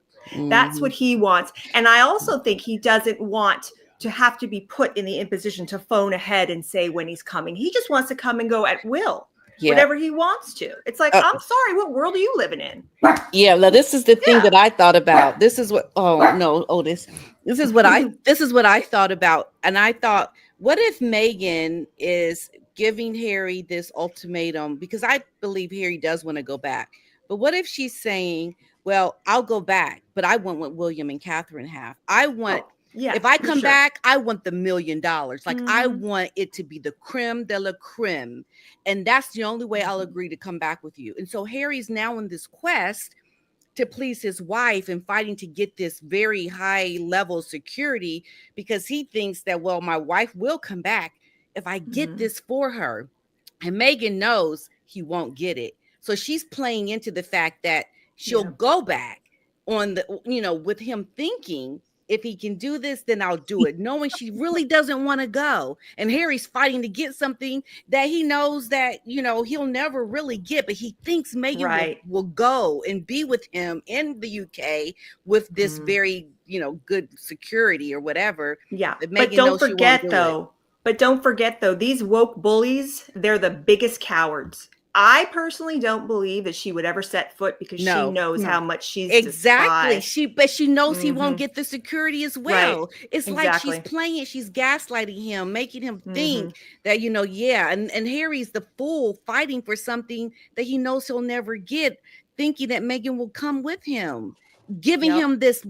That's what he wants. And I also think he doesn't want to have to be put in the imposition to phone ahead and say when he's coming. He just wants to come and go at will. Whatever he wants to. It's like, I'm sorry, what world are you living in? Yeah, now this is the thing that I thought about. This is what this is what I thought about. And I thought, what if Meghan is giving Harry this ultimatum? Because I believe Harry does want to go back. But what if she's saying, well, I'll go back, but I want what William and Catherine have. I want if I come back, I want the $1 million. Like I want it to be the creme de la creme. And that's the only way I'll agree to come back with you. And so Harry's now on this quest to please his wife and fighting to get this very high level security because he thinks that, well, my wife will come back if I get this for her. And Meghan knows he won't get it. So she's playing into the fact that she'll go back on the, with him thinking, if he can do this, then I'll do it, knowing she really doesn't want to go. And Harry's fighting to get something that he knows that, he'll never really get, but he thinks Meghan will go and be with him in the UK with this very, good security or whatever. Yeah. But don't forget though, these woke bullies, they're the biggest cowards. I personally don't believe that she would ever set foot because she knows how much she's despised. She knows he won't get the security as well. Right. It's like she's playing it. She's gaslighting him, making him think that, and Harry's the fool fighting for something that he knows he'll never get, thinking that Meghan will come with him, giving him this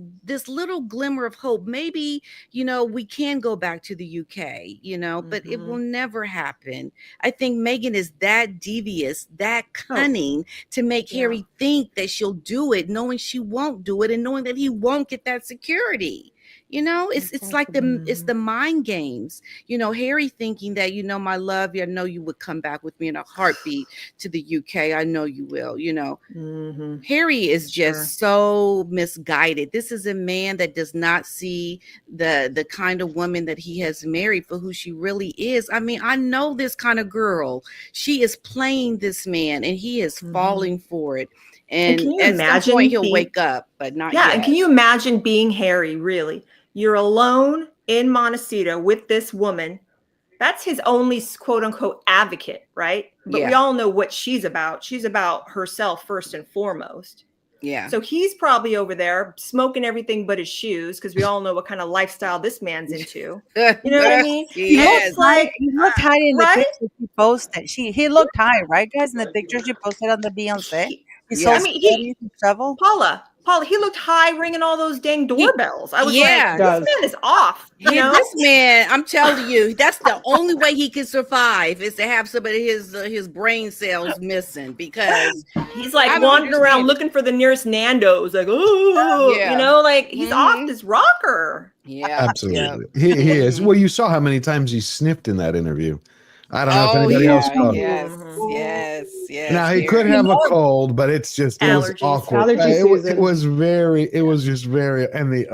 little glimmer of hope. Maybe, we can go back to the UK, but it will never happen. I think Meghan is that devious, that cunning to make Harry think that she'll do it, knowing she won't do it and knowing that he won't get that security. It's like the mind games, Harry thinking that, my love, I know you would come back with me in a heartbeat to the UK. I know you will, Harry is just so misguided. This is a man that does not see the kind of woman that he has married for who she really is. I mean, I know this kind of girl. She is playing this man and he is falling for it. And can you at imagine some point he'll wake up, but not yet. And can you imagine being Harry, really? You're alone in Montecito with this woman. That's his only quote unquote advocate, right? But we all know what she's about. She's about herself first and foremost. Yeah. So he's probably over there smoking everything but his shoes because we all know what kind of lifestyle this man's into. You know what I mean? He looks high in the picture she posted. He looked high, right, guys? In the picture she posted on the Beyonce. Paula, he looked high ringing all those dang doorbells. I was like, this man is off. This man, I'm telling you, that's the only way he can survive is to have somebody his brain cells missing because he's like wandering around looking for the nearest Nando's, like, he's off this rocker. Yeah, absolutely. He is. Well, you saw how many times he sniffed in that interview. I don't know if anybody else saw. Yes. Now he could have a cold, but it's just it was awkward. It was just very, and the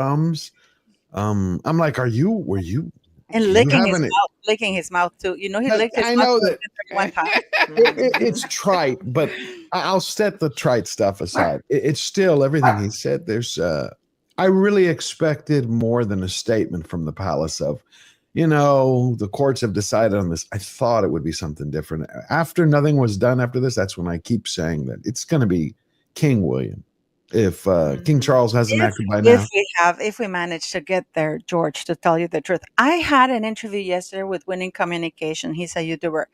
I'm like, were you? And licking his mouth too. He licked his mouth one time. It's trite, but I'll set the trite stuff aside. It's still everything he said. There's, I really expected more than a statement from the palace of, the courts have decided on this. I thought it would be something different. After nothing was done after this, that's when I keep saying that it's going to be King William. If King Charles hasn't acted by now. If we manage to get there, George, to tell you the truth. I had an interview yesterday with Winning Communication. He's a YouTuber.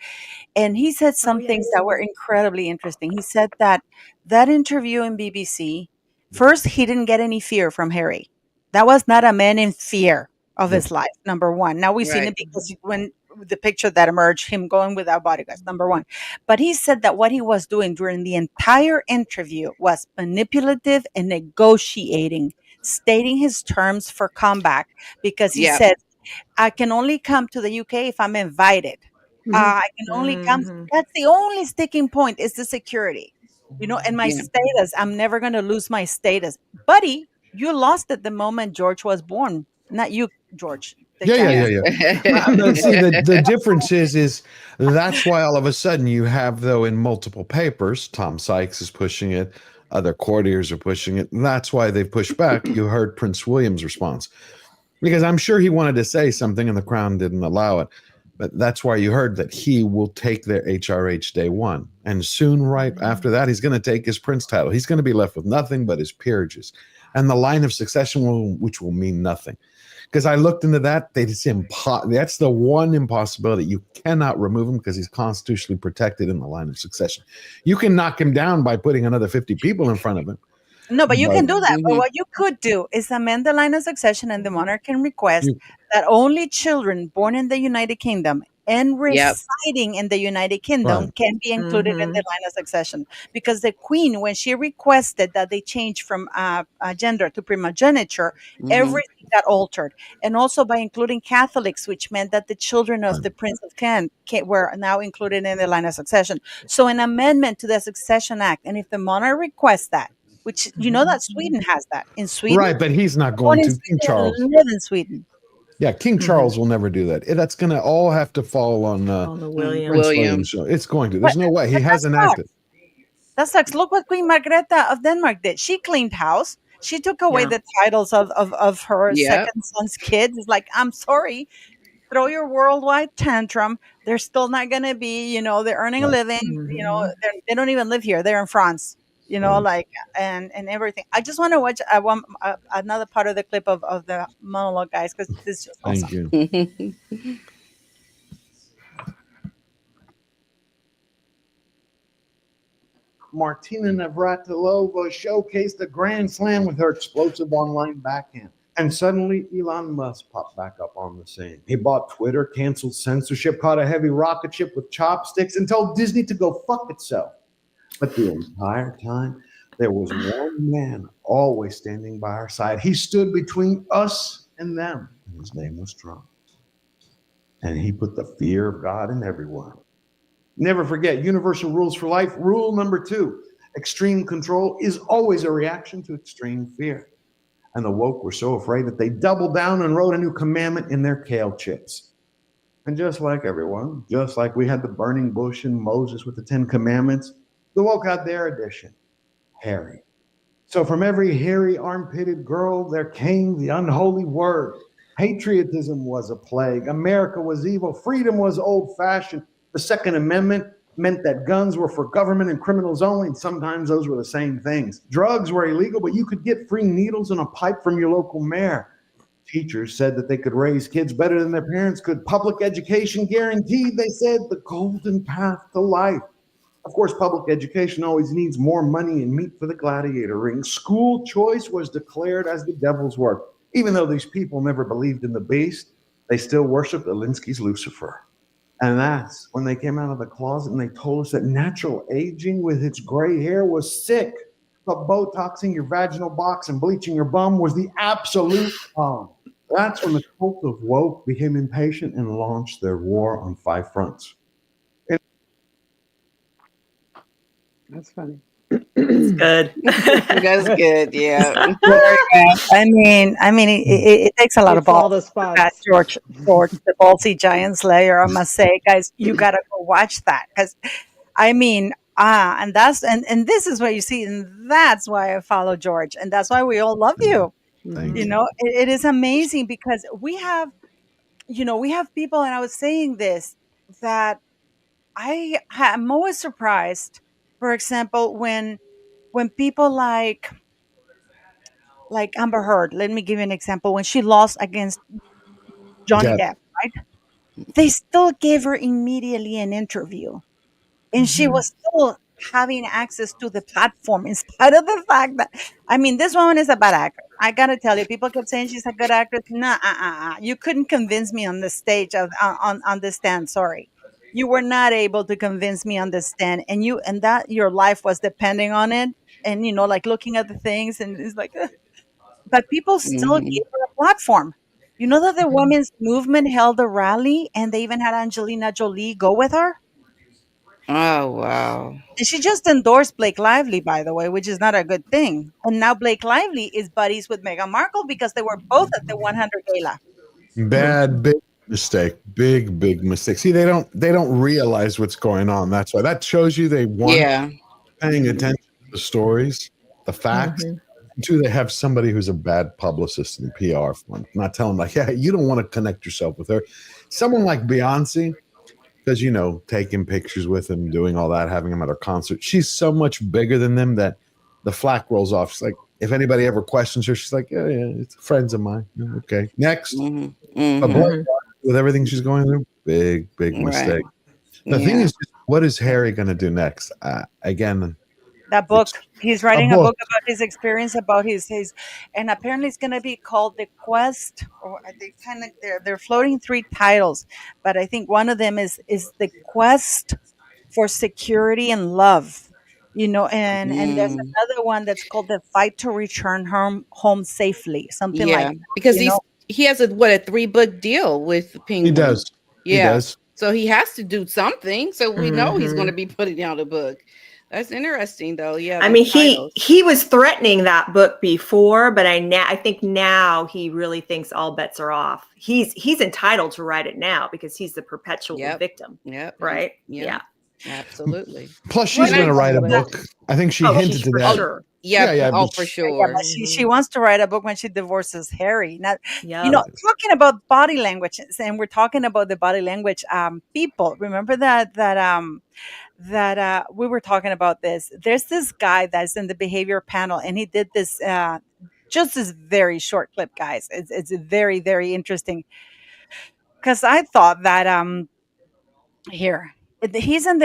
And he said some things that were incredibly interesting. He said that interview in BBC, first, he didn't get any fear from Harry. That was not a man in fear of his life, number one. Now we've seen it because when the picture that emerged, him going without bodyguards, number one. But he said that what he was doing during the entire interview was manipulative and negotiating, stating his terms for comeback because he said, I can only come to the UK if I'm invited. I can only come. That's the only sticking point is the security, and my status. I'm never going to lose my status. Buddy, you lost it the moment George was born. Not you, George. The Yeah, yeah, giants. yeah, yeah. But see, the difference is that's why all of a sudden you have, though, in multiple papers, Tom Sykes is pushing it, other courtiers are pushing it. That's why they've pushed back. You heard Prince William's response, because I'm sure he wanted to say something and the Crown didn't allow it. But that's why you heard that he will take their HRH day one. And soon, right after that, he's going to take his prince title. He's going to be left with nothing but his peerages and the line of succession, which will mean nothing. Because I looked into that, that's the one impossibility. You cannot remove him because he's constitutionally protected in the line of succession. You can knock him down by putting another 50 people in front of him. No, but you can do that. But Mhm. what you could do is amend the line of succession, and the monarch can request that only children born in the United Kingdom and Yep. residing in the United Kingdom Right. can be included in the line of succession. Because the Queen, when she requested that they change from gender to primogeniture, Mhm. everything got altered. And also by including Catholics, which meant that the children of Right. the Prince of Kent were now included in the line of succession. So an amendment to the Succession Act, and if the monarch requests that, which you know that Sweden has that. In Sweden, Right, but he's not born going in to. King Sweden Charles. live in Sweden. Yeah, King Charles will never do that. That's going to all have to fall on On the William. Prince William. William show. It's going to. There's no way. He But hasn't that acted. That sucks. Look what Queen Margrethe of Denmark did. She cleaned house. She took away Yeah. the titles of her Yep. second son's kids. It's like, I'm sorry, throw your worldwide tantrum. They're still not going to be, they're earning a Right. living. They don't even live here. They're in France. Right. Like and everything. I just want to watch another part of the clip of the monologue, guys, because this is just awesome. Thank you. Martina Navratilova showcased a grand slam with her explosive online backhand. And suddenly, Elon Musk popped back up on the scene. He bought Twitter, canceled censorship, caught a heavy rocket ship with chopsticks, and told Disney to go fuck itself. But the entire time, there was one man always standing by our side. He stood between us and them, and his name was Trump. And he put the fear of God in everyone. Never forget universal rules for life. Rule number 2, extreme control is always a reaction to extreme fear. And the woke were so afraid that they doubled down and wrote a new commandment in their kale chips. And just like everyone, just like we had the burning bush and Moses with the 10 commandments, the woke had their edition, Harry. So from every hairy armpitted girl, there came the unholy word. Patriotism was a plague. America was evil. Freedom was old-fashioned. The Second Amendment meant that guns were for government and criminals only, and sometimes those were the same things. Drugs were illegal, but you could get free needles and a pipe from your local mayor. Teachers said that they could raise kids better than their parents could. Public education guaranteed, they said, the golden path to life. Of course, public education always needs more money and meat for the gladiator ring. School choice was declared as the devil's work. Even though these people never believed in the beast, they still worshiped Alinsky's Lucifer. And that's when they came out of the closet and they told us that natural aging with its gray hair was sick. But Botoxing your vaginal box and bleaching your bum was the absolute bomb. That's when the cult of woke became impatient and launched their war on 5 fronts. That's funny. It's good. That's good. Yeah. Very good. I mean, it takes a lot of Hits all balls. the spots. George, the ballsy giant slayer. I must say, guys, you gotta go watch that because, and this is what you see, and that's why I follow George, and that's why we all love you. Thank You you. know, it is amazing because we have people, and I was saying this that I'm always surprised. For example, when people like Amber Heard, let me give you an example. When she lost against Johnny Yeah. Depp, right? They still gave her immediately an interview. And she was still having access to the platform in spite of the fact that, this woman is a bad actress. I got to tell you, people kept saying she's a good actress. Nah, you couldn't convince me on the stage on the stand. Sorry. You were not able to convince me on the stand, and that your life was depending on it. And like looking at the things, and it's like, but people still Mhm. gave her a platform. You know that the women's movement held a rally and they even had Angelina Jolie go with her? Oh wow. And she just endorsed Blake Lively, by the way, which is not a good thing. And now Blake Lively is buddies with Meghan Markle because they were both at the 100 gala. Bad, big mistake. Big mistake. See, they don't realize what's going on. That's why. That shows you they want paying attention to the stories, the facts. Two, they have somebody who's a bad publicist and PR for them. Not telling them like, yeah, you don't want to connect yourself with her. Someone like Beyonce, because taking pictures with him, doing all that, having him at her concert. She's so much bigger than them that the flack rolls off. She's like, if anybody ever questions her, she's like, yeah, it's friends of mine. Okay, next. But with everything she's going through, big mistake. The thing is, what is Harry going to do next? Again, that book. He's writing a book about his experience, about his, and apparently it's going to be called The Quest. Or they're floating 3 titles, but I think one of them is The Quest for Security and Love. And there's another one that's called The Fight to Return Home Safely, something like that, because he has a 3-book deal with Penguin. He does. Yeah. He does. So he has to do something. So we know he's going to be putting out a book. That's interesting, though. Yeah. I mean, he was threatening that book before, but I think now he really thinks all bets are off. He's entitled to write it now because he's the perpetual victim. Yep. Right. Yep. Yeah. Absolutely. Plus, she's going to write a book. I think she hinted to that. Sure. Yeah, for sure. Yeah, but she wants to write a book when she divorces Harry. Now, talking about body language, and we're talking about the body language people. Remember that we were talking about this. There's this guy that's in the behavior panel, and he did this just this very short clip, guys. It's very, very interesting because I thought that here he's in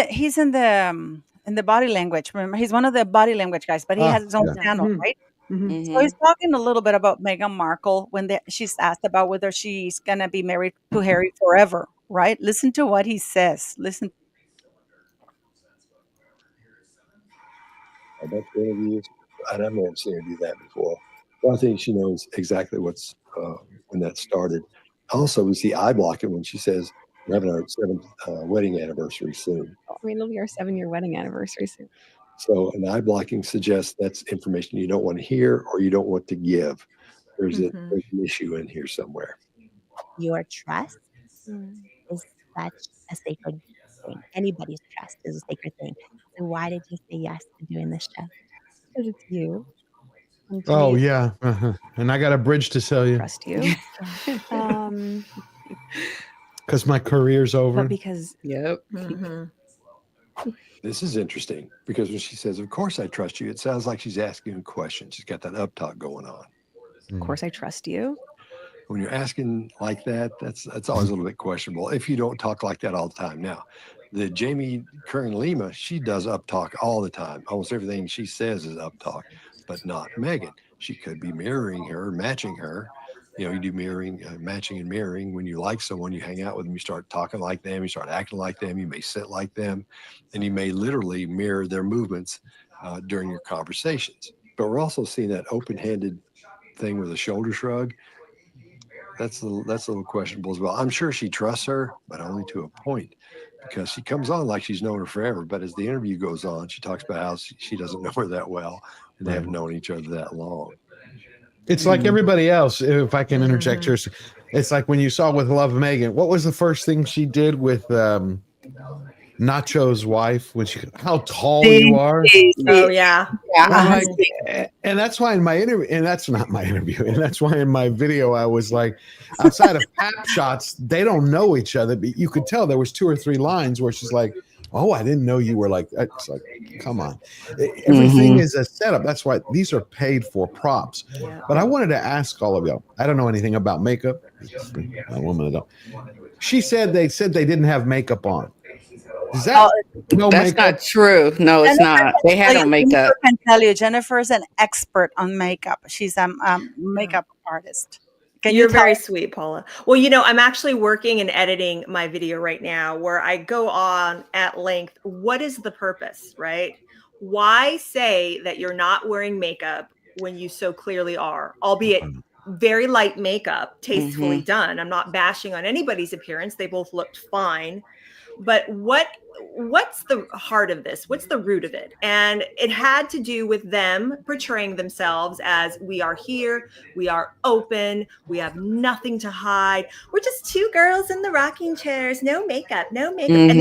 the body language. Remember, he's one of the body language guys, but he has his own channel, right? So he's talking a little bit about Meghan Markle when she's asked about whether she's gonna be married to Harry forever, right? Listen to what he says. Listen. About the interviews, and I've never seen her do that before. But I think she knows exactly what's when that started. Also, we see eye blocking when she says we're having our 7th wedding anniversary soon. It'll be our 7-year wedding anniversary soon. So an eye blocking suggests that's information you don't want to hear or you don't want to give. There's an issue in here somewhere. Your trust is such a sacred thing. Anybody's trust is a sacred thing. So why did you say yes to doing this show? Because it's you. Oh yeah, and I got a bridge to sell you. Trust you. Because my career's over. But because This is interesting because when she says, "Of course I trust you," it sounds like she's asking a question. She's got that uptalk going on. Of course I trust you. When you're asking like that, that's always a little bit questionable if you don't talk like that all the time. Now, the Jamie Kern Lima, she does uptalk all the time. Almost everything she says is uptalk, but not Meghan. She could be mirroring her, matching her. You do mirroring, matching and mirroring. When you like someone, you hang out with them, you start talking like them, you start acting like them, you may sit like them, and you may literally mirror their movements during your conversations. But we're also seeing that open-handed thing with a shoulder shrug. That's a little questionable as well. I'm sure she trusts her, but only to a point, because she comes on like she's known her forever. But as the interview goes on, she talks about how she doesn't know her that well, and they haven't known each other that long. It's like everybody else. If I can interject here, it's like when you saw with Love Meghan. What was the first thing she did with Nacho's wife? How tall you are? Oh yeah. And that's why in my interview, and that's not my interview, and that's why in my video I was like, outside of pap shots, they don't know each other. But you could tell there was 2 or 3 lines where she's like, "Oh, I didn't know you were like that." It's like, come on, everything is a setup. That's why these are paid for props. But I wanted to ask all of y'all. I don't know anything about makeup. A woman that don't. They said they didn't have makeup on. Is that that's makeup? not true? No, it's not. They had on makeup. Jennifer can tell you. Jennifer is an expert on makeup. She's a makeup artist. You're very sweet, Paula. Well, I'm actually working and editing my video right now where I go on at length. What is the purpose, right? Why say that you're not wearing makeup when you so clearly are, albeit very light makeup, tastefully done. I'm not bashing on anybody's appearance. They both looked fine. But what what's the heart of this? What's the root of it? And it had to do with them portraying themselves as, we are here, we are open, we have nothing to hide. We're just two girls in the rocking chairs, no makeup, no makeup. And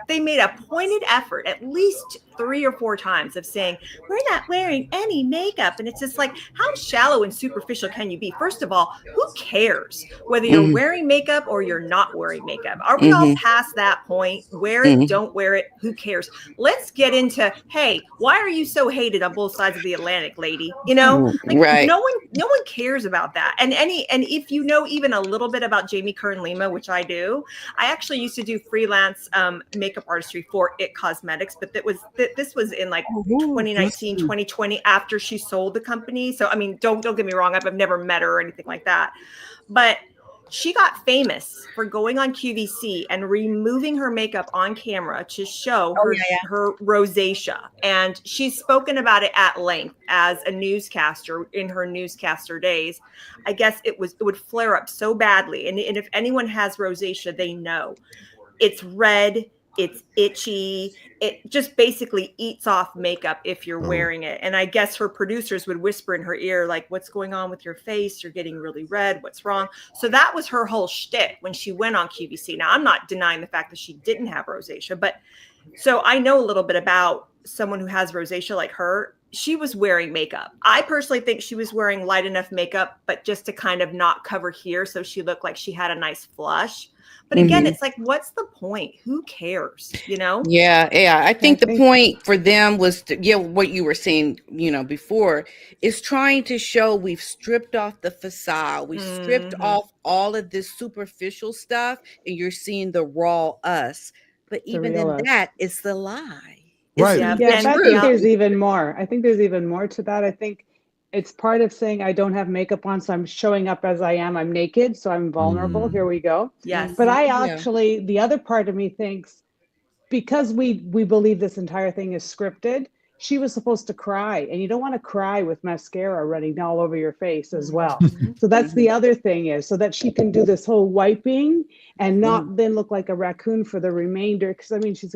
they made a pointed effort at least 3 or 4 times of saying, we're not wearing any makeup. And it's just like, how shallow and superficial can you be? First of all, who cares whether you're wearing makeup or you're not wearing makeup? Are we all past that point? Wear it, don't wear it, who cares? Let's get into, hey, why are you so hated on both sides of the Atlantic, lady? You know, like no one cares about that. And if you know even a little bit about Jamie Kern Lima, which I do, I actually used to do freelance makeup artistry for It Cosmetics, but this was in like 2019, 2020, after she sold the company. So I mean, don't get me wrong, I've never met her or anything like that, but she got famous for going on QVC and removing her makeup on camera to show her rosacea. And she's spoken about it at length as a newscaster in her newscaster days. I guess it would flare up so badly. And if anyone has rosacea, they know it's red, it's itchy. It just basically eats off makeup if you're wearing it. And I guess her producers would whisper in her ear, like, what's going on with your face? You're getting really red. What's wrong? So that was her whole shtick when she went on QVC. Now, I'm not denying the fact that she didn't have rosacea, but so I know a little bit about someone who has rosacea like her. She was wearing makeup. I personally think she was wearing light enough makeup, but just to kind of not cover here, so she looked like she had a nice flush. But again, it's like, what's the point? Who cares? You know? Yeah. I think the point for them was what you were saying, before, is trying to show we've stripped off the facade. We stripped off all of this superficial stuff, and you're seeing the raw us. But even in that, it's the lie. Right. Yeah, I think there's even more. I think there's even more to that. I think it's part of saying I don't have makeup on, so I'm showing up as I am. I'm naked, so I'm vulnerable. Here we go. Yes. But I actually, the other part of me thinks, because we believe this entire thing is scripted, she was supposed to cry, and you don't want to cry with mascara running all over your face as well. So that's the other thing, is so that she can do this whole wiping and not then look like a raccoon for the remainder. Because I mean, she's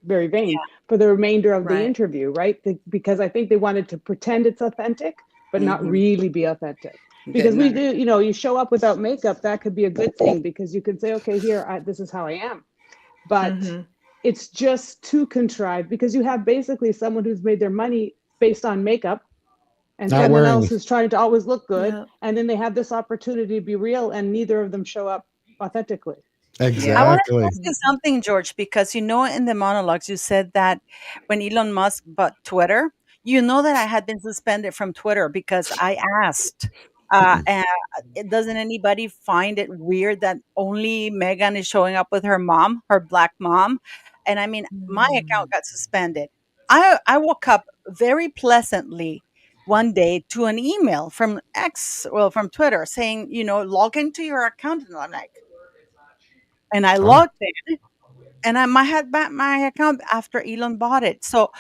very vain for the remainder of the interview, right? Because I think they wanted to pretend it's authentic, but not really be authentic. Because we do, you show up without makeup, that could be a good thing, because you can say, okay, here, this is how I am. But it's just too contrived, because you have basically someone who's made their money based on makeup, and someone else who's trying to always look good. And then they have this opportunity to be real, and neither of them show up authentically. Exactly. I want to ask you something, George, because in the monologues you said that when Elon Musk bought Twitter, that I had been suspended from Twitter because I asked, and doesn't anybody find it weird that only Meghan is showing up with her mom, her black mom? And I mean, my account got suspended. I woke up very pleasantly one day to an email from from Twitter saying, log into your account. And I'm like, and I logged in, and I had back my account after Elon bought it. So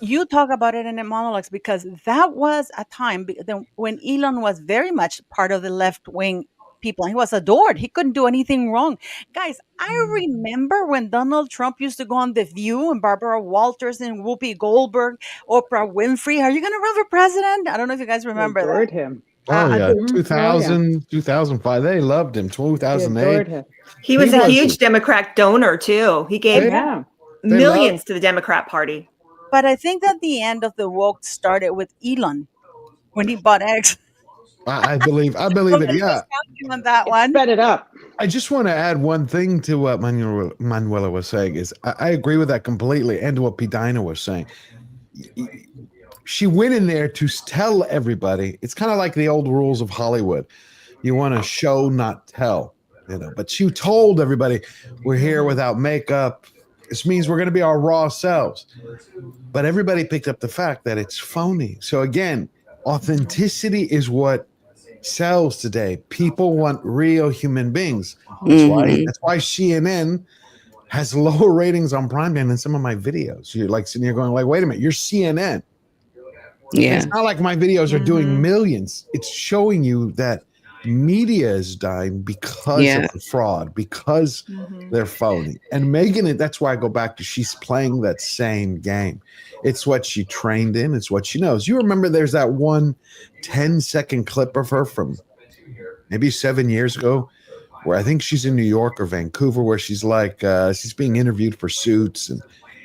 you talk about it in the monologues, because that was a time when Elon was very much part of the left-wing people. He was adored. He couldn't do anything wrong. Guys, I remember when Donald Trump used to go on The View, and Barbara Walters and Whoopi Goldberg, Oprah Winfrey. Are you going to run for president? I don't know if you guys remember that. Adored him. Oh, yeah. 2000, 2005. They loved him. 2008. He was a huge Democrat donor, too. He gave millions to the Democrat Party. But I think that the end of the woke started with Elon when he bought X. I believe it. Yeah. On that one. Sped it up. I just want to add one thing to what Manuela was saying. Is I agree with that completely, and to what Pidina was saying. She went in there to tell everybody. It's kind of like the old rules of Hollywood. You want to show, not tell. But she told everybody, we're here without makeup. This means we're going to be our raw selves. But everybody picked up the fact that it's phony. So again, authenticity is what sells today. People want real human beings. That's why CNN has lower ratings on primetime than some of my videos. You're like sitting here going, like, wait a minute, you're CNN. Yeah. It's not like my videos are doing millions. It's showing you that media is dying because of the fraud, because they're phony. And Meghan, that's why I go back to, she's playing that same game. It's what she trained in. It's what she knows. You remember there's that one 10-second clip of her from maybe 7 years ago, where I think she's in New York or Vancouver, where she's like, she's being interviewed for Suits, and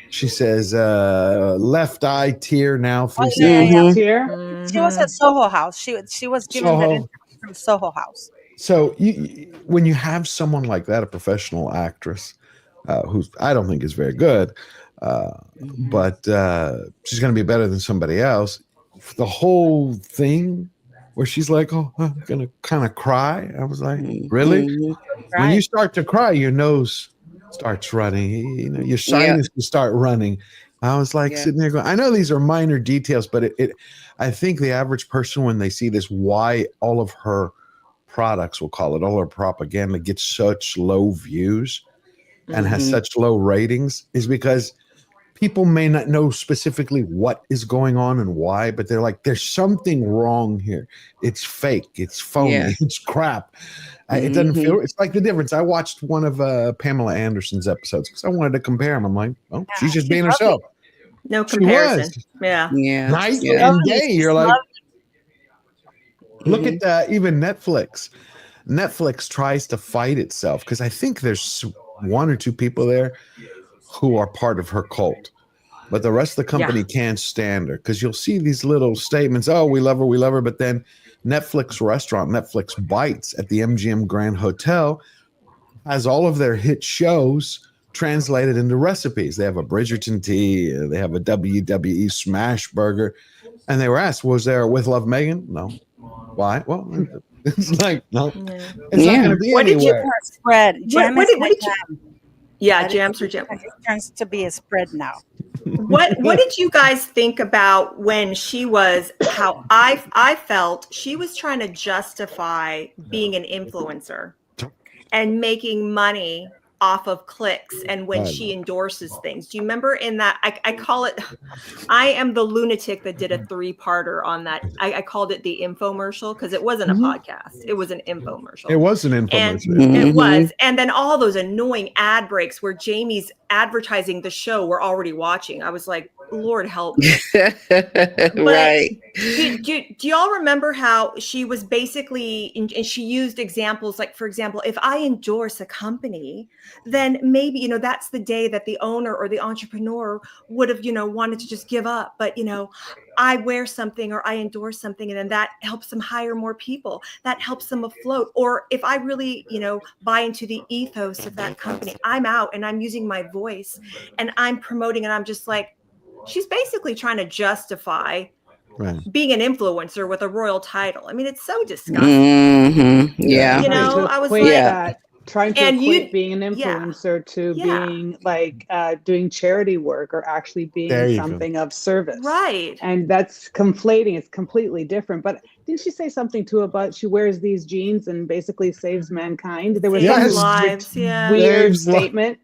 she says, left eye tear now 3 seconds. Tear. She was at Soho House. She was given that interview from Soho House. So when you have someone like that, a professional actress, who I don't think is very good, but she's going to be better than somebody else. The whole thing where she's like, "Oh, I'm going to kind of cry." I was like, "Really?" When you start to cry, your nose starts running. You know, your sinuses start running. I was like sitting there going, I know these are minor details, but I think the average person, when they see this, why all of her products, we'll call it, all her propaganda gets such low views and has such low ratings, is because people may not know specifically what is going on and why, but they're like, there's something wrong here. It's fake. It's phony. It's crap. It doesn't feel, it's like the difference. I watched one of Pamela Anderson's episodes because I wanted to compare them. I'm like, oh, she's just being herself. No comparison. Night and day. You're like, look at even Netflix. Netflix tries to fight itself because I think there's one or two people there who are part of her cult, but the rest of the company can't stand her, because you'll see these little statements, oh, we love her, but then Netflix restaurant, Netflix Bites at the MGM Grand Hotel, has all of their hit shows translated into recipes. They have a Bridgerton tea, they have a WWE smash burger, and they were asked, was there with Love Meghan? No. Why? Well, it's like, no, it's not going to be anywhere. Spread. What did you? Yeah, jams or jam. It turns to be a spread now. What did you guys think about when she was, how I felt she was trying to justify being an influencer and making money off of clicks, and when she endorses things? Do you remember in that, I call it, I am the lunatic that did a 3-parter on that. I called it the infomercial, because it wasn't a podcast, it was an infomercial. It was an infomercial. And it was. And then all those annoying ad breaks where Jamie's advertising the show we're already watching. I was like, Lord help me. Right. Do y'all remember how she was basically, and she used examples like, for example, if I endorse a company, then maybe, that's the day that the owner or the entrepreneur would have, wanted to just give up. But, I wear something or I endorse something, and then that helps them hire more people. That helps them afloat. Or if I really, buy into the ethos of that company, I'm out and I'm using my voice and I'm promoting, and I'm just like, she's basically trying to justify being an influencer with a royal title. I mean, it's so disgusting. Yeah. I was like, trying to equate being an influencer to being like doing charity work or actually being something of service. Right. And that's conflating. It's completely different. But didn't she say something too about she wears these jeans and basically saves mankind? There was some lives, weird statement.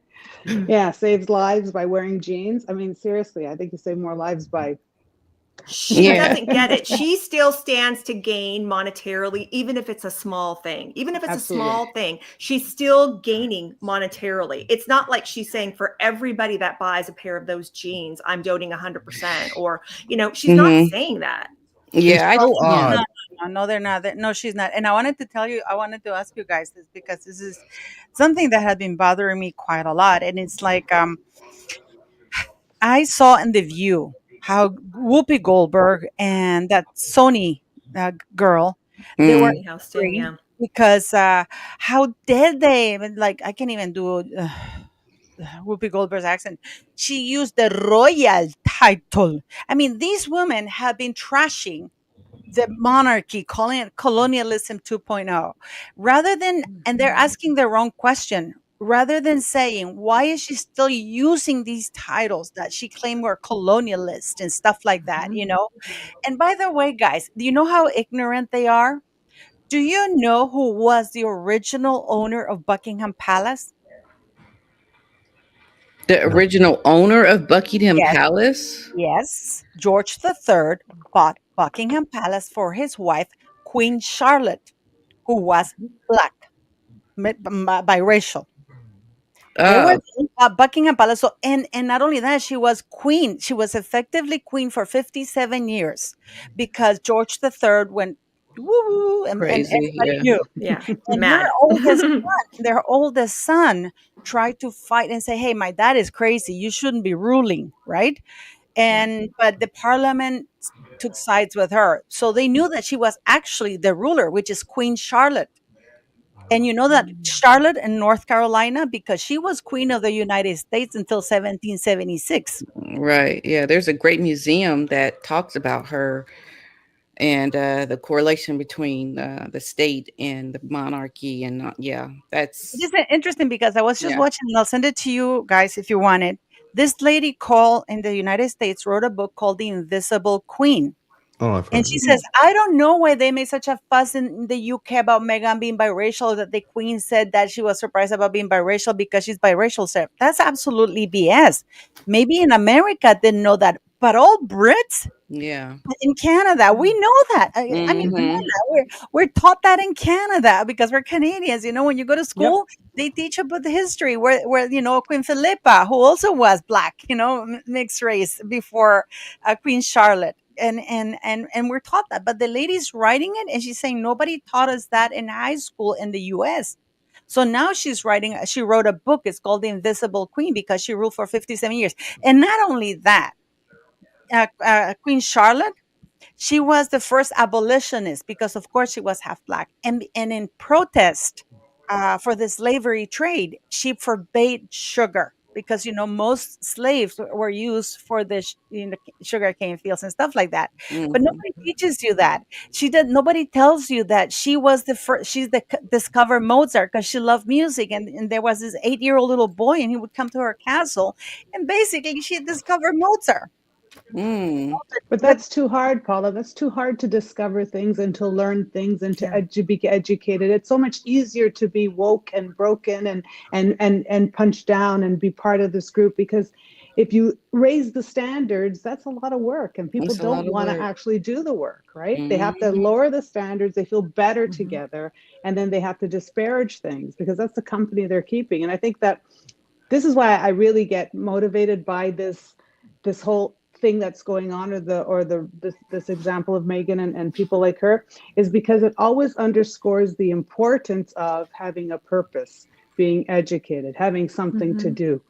Yeah, saves lives by wearing jeans. I mean, seriously, I think you save more lives by. She doesn't get it. She still stands to gain monetarily, even if it's a small thing. Even if it's a small thing, she's still gaining monetarily. It's not like she's saying for everybody that buys a pair of those jeans, I'm donating 100%, or, she's not saying that. Yeah. No, they're not. No, she's not. And I wanted to ask you guys this, because this is something that had been bothering me quite a lot. And it's like, I saw in The View how Whoopi Goldberg and that Sony girl, they were angry because how dare they? I mean, like, I can't even do Whoopi Goldberg's accent. She used the royal title. I mean, these women have been trashing the monarchy, calling it colonialism 2.0, rather than, and they're asking the wrong question, rather than saying, why is she still using these titles that she claimed were colonialist and stuff like that, And by the way, guys, do you know how ignorant they are? Do you know who was the original owner of Buckingham Palace? The original owner of Buckingham Palace? Yes. George III bought Buckingham Palace for his wife, Queen Charlotte, who was black, biracial. They were Oh, in Buckingham Palace. So, and not only that, she was queen. She was effectively queen for 57 years because George III went woo, and crazy. everybody Yeah. knew. Yeah. And Mad. their oldest son tried to fight and say, "Hey, my dad is crazy. You shouldn't be ruling, right?" And but the parliament took sides with her. So they knew that she was actually the ruler, which is Queen Charlotte. And you know that Charlotte in North Carolina, because she was queen of the United States until 1776. Right. Yeah. There's a great museum that talks about her and the correlation between the state and the monarchy. And yeah, It that's, is interesting because I was just yeah. watching, and I'll send it to you guys if you want it. This lady called in the United States wrote a book called The Invisible Queen. Oh, I've And heard. she says, I don't know why they made such a fuss in the UK about Meghan being biracial, that the Queen said that she was surprised about being biracial because she's biracial. Sir, that's absolutely BS. Maybe in America didn't know that, but all Brits Yeah. in Canada, we know that. I mean, come on Hmm. now. We're taught that in Canada because we're Canadians. You know, when you go to Yep. school, they teach about the history where Queen Philippa, who also was black, mixed race before Queen Charlotte. And we're taught that. But the lady's writing it and she's saying nobody taught us that in high school in the US. So now she wrote a book. It's called The Invisible Queen because she ruled for 57 years. And not only that, Queen Charlotte, she was the first abolitionist because, of course, she was half black. And in protest for the slavery trade, she forbade sugar because, most slaves were used for the sugar cane fields and stuff like that. But Hmm. nobody teaches you that. Nobody tells you that she was the first, she's the discovered Mozart because she loved music. And there was this 8-year-old little boy and he would come to her castle and basically she discovered Mozart. Mm. But But that's too hard, Paula. That's too hard to discover things and to learn things and to Yeah. be educated. It's so much easier to be woke and broken and punch down and be part of this group, because if you raise the standards, that's a lot of work and people It's a lot don't of want to work. actually do the work, right? They have to Hmm. lower the standards, they feel better Mhm. together, and then they have to disparage things because that's the company they're keeping. And I think that this is why I really get motivated by this whole thing that's going on, this example of Meghan and people like her, is because it always underscores the importance of having a purpose, being educated, having something to do.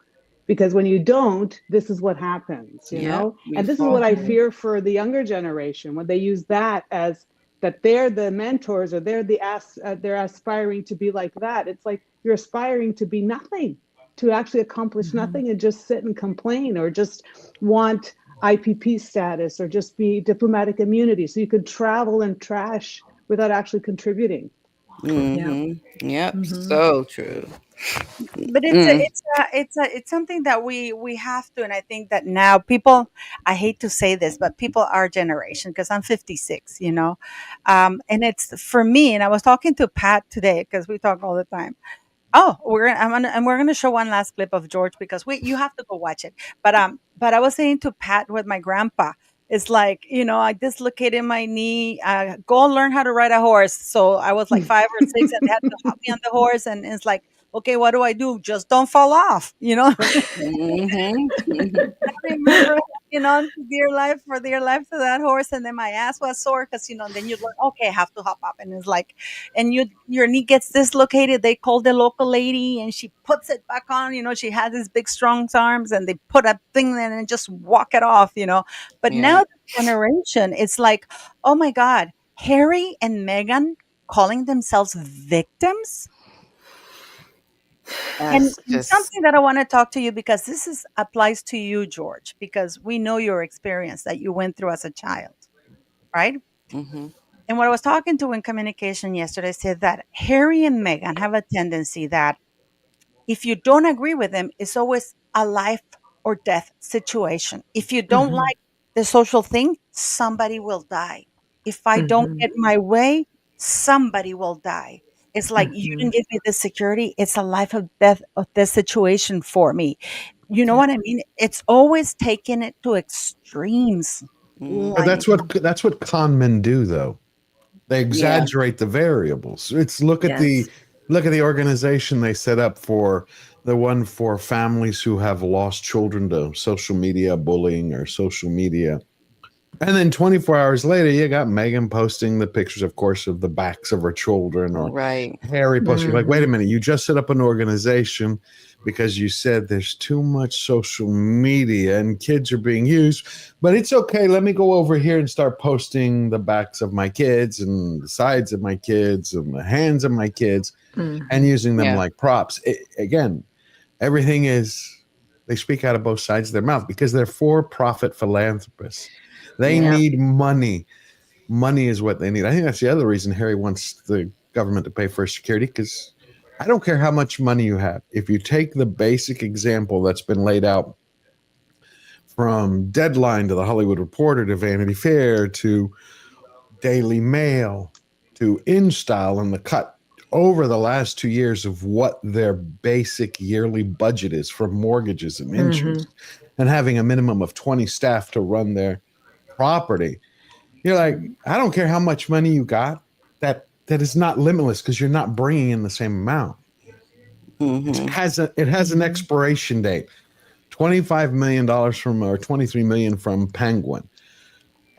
Because when you don't, this is what happens, Yeah. We and this is what fall I for it. fear for the younger generation when they use that as that they're the mentors or they're aspiring to be like that. It's like you're aspiring to be nothing, to actually accomplish nothing and just sit and complain or just want IPP status or just be diplomatic immunity so you could travel and trash without actually contributing. Yeah. Yep. Mhm. So true. but Mm. it's something that we have to, and I think that now people, I hate to say this, but people our generation, because I'm 56, and it's for me, and I was talking to Pat today because we talk all the time. Oh, we're gonna show one last clip of George because you have to go watch it. But I was saying to Pat with my grandpa, it's like, I dislocated my knee. Go learn how to ride a horse. So I was like 5 or 6, and they had to hop me on the horse, and it's like, okay, what do I do? Just don't fall off, Hmm. I remember hanging on to dear life for dear life to that horse, and then my ass was sore because then you learn, okay, I have to hop up, and it's like, and your knee gets dislocated. They call the local lady, and she puts it back on. She has these big strong arms, and they put a thing in and just walk it off. But Yeah. now the generation, it's like, oh my God, Harry and Meghan calling themselves victims. And That's just. something that I want to talk to you because this applies to you, George, because we know your experience that you went through as a child, right? Hmm. And what I was talking to in communication yesterday said that Harry and Meghan have a tendency that if you don't agree with them, it's always a life or death situation. If you don't Mhm. like the social thing, somebody will die. If I don't Mhm. get my way, somebody will die. It's like you Mhm. didn't give me this security. It's a life of death of this situation for me. You know Yeah. what I mean? It's always taking it to extremes. Hmm. But Like, that's what con men do, though. They exaggerate the variables. It's look at Yes. the organization they set up for the one for families who have lost children to social media bullying or social media. And then 24 hours later, you got Meghan posting the pictures, of course, of the backs of her children, or Harry posting. Like, wait a minute, you just set up an organization because you said there's too much social media and kids are being used, but it's okay. Let me go over here and start posting the backs of my kids and the sides of my kids and the hands of my kids and using them like props. Again, everything is, they speak out of both sides of their mouth because they're for-profit philanthropists. They need money. Money is what they need. I think that's the other reason Harry wants the government to pay for his security, because I don't care how much money you have. If you take the basic example that's been laid out from Deadline to the Hollywood Reporter to Vanity Fair to Daily Mail to InStyle, and the cut over the last 2 years of what their basic yearly budget is for mortgages and insurance, and having a minimum of 20 staff to run their property, you're like, I don't care how much money you got, that is not limitless because you're not bringing in the same amount. It has an expiration date. $25 million from, or $23 million from Penguin,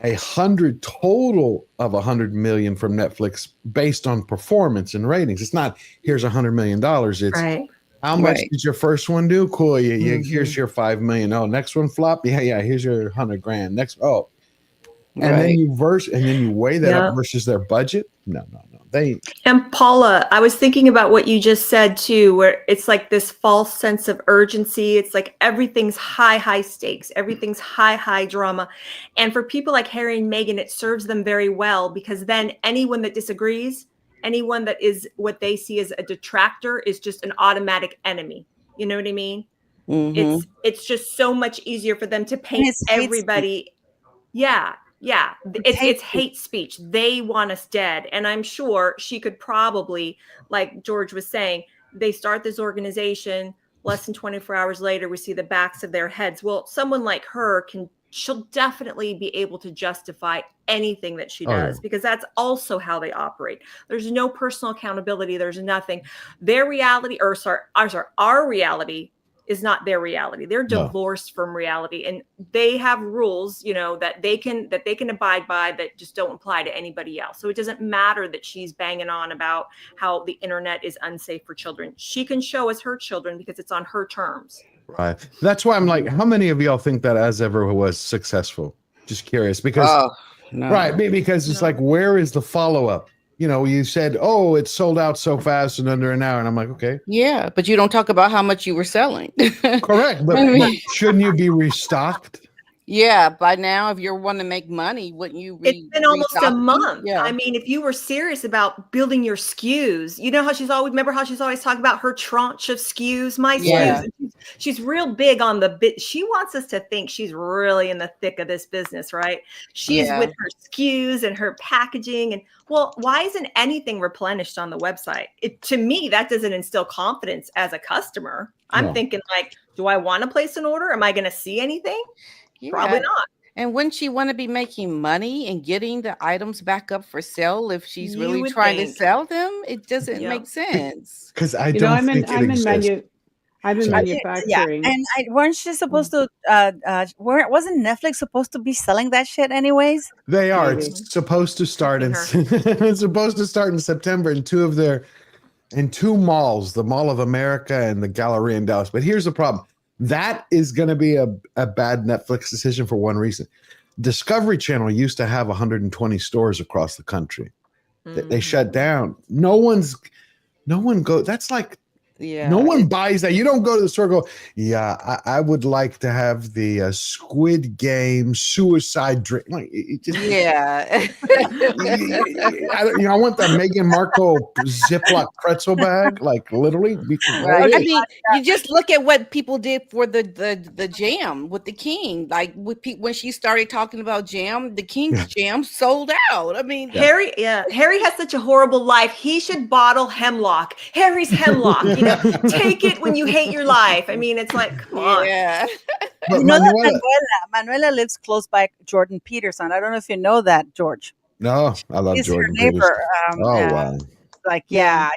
total of $100 million from Netflix based on performance and ratings. It's not here's $100 million. It's how much did your first one do? Cool. Here's your $5 million. Oh, next one flop. Yeah. Here's your $100,000. Next. Oh. And then you weigh that up versus their budget. No. And Paula, I was thinking about what you just said too, where it's like this false sense of urgency. It's like everything's high stakes, everything's high drama. And for people like Harry and Meghan, it serves them very well, because then anyone that disagrees, anyone that is what they see as a detractor, is just an automatic enemy. You know what I mean? It's just so much easier for them to paint everybody. It's hate speech. They want us dead. And I'm sure she could probably, like George was saying, they start this organization, less than 24 hours later, we see the backs of their heads. Well, someone like her she'll definitely be able to justify anything that she does, because that's also how they operate. There's no personal accountability. There's nothing. Their reality, our reality is not their reality. They're divorced from reality, and they have rules, that they can abide by, that just don't apply to anybody else. So it doesn't matter that she's banging on about how the internet is unsafe for children. She can show us her children because it's on her terms. Right. That's why I'm like, how many of y'all think that As Ever was successful? Just curious, because because it's like, where is the follow-up? You said, oh, it sold out so fast in under an hour. And I'm like, okay. Yeah, but you don't talk about how much you were selling. Correct. But shouldn't you be restocked? Yeah, by now, if you're wanting to make money, wouldn't you? It's been almost a month. Yeah. I mean, if you were serious about building your SKUs, you know how she's always talking about her tranche of SKUs, SKUs. She's real big on the bit. She wants us to think she's really in the thick of this business, right? She's with her SKUs and her packaging. And well, why isn't anything replenished on the website? To me, that doesn't instill confidence as a customer. I'm thinking like, do I want to place an order? Am I going to see anything? Probably not. And wouldn't she want to be making money and getting the items back up for sale if she's really trying to sell them? It doesn't make sense. Because I don't think it exists. I'm in manufacturing. And weren't she supposed to? Wasn't Netflix supposed to be selling that shit anyways? They are. Maybe. It's supposed to start in. It's supposed to start in September in two malls, the Mall of America and the Galleria in Dallas. But here's the problem. That is going to be a bad Netflix decision for one reason. Discovery Channel used to have 120 stores across the country. They shut down. No one goes. That's like, no one buys that. You don't go to the store and go, I would like to have the Squid Game suicide drink. Like, I want that Meghan Markle Ziploc pretzel bag, like literally. Right. I mean, you just look at what people did for the jam with the king. Like when she started talking about jam, the king's jam sold out. I mean, Harry has such a horrible life. He should bottle hemlock. Harry's hemlock. Take it when you hate your life. I mean, it's like, come on. Yeah. You know that Manuela lives close by Jordan Peterson. I don't know if you know that, George. No, I love He's her Jordan Peterson. neighbor. Oh wow. Like, Yeah.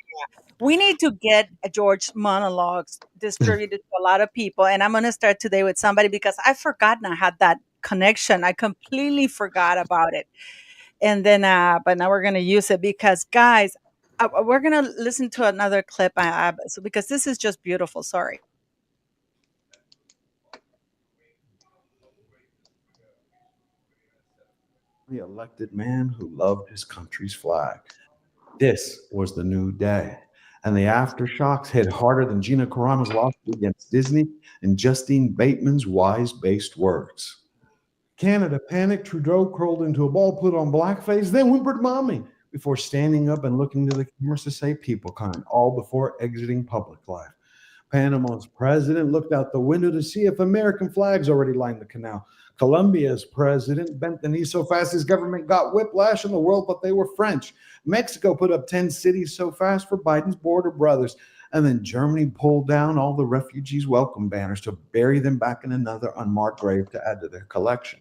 we need to get George monologues distributed to a lot of people. And I'm going to start today with somebody because I've forgotten I had that connection. I completely forgot about it. And then, but now we're going to use it because, guys, we're going to listen to another clip. So because this is just beautiful. Sorry. The elected man who loved his country's flag. This was the new day. And the aftershocks hit harder than Gina Carano's lawsuit against Disney and Justine Bateman's wise-based words. Canada panicked. Trudeau curled into a ball, put on blackface, then whimpered mommy before standing up and looking to the cameras to say people kind, all before exiting public life. Panama's president looked out the window to see if American flags already lined the canal. Colombia's president bent the knee so fast his government got whiplash, and the world thought they were French. Mexico put up 10 cities so fast for Biden's border brothers. And then Germany pulled down all the refugees' welcome banners to bury them back in another unmarked grave to add to their collection.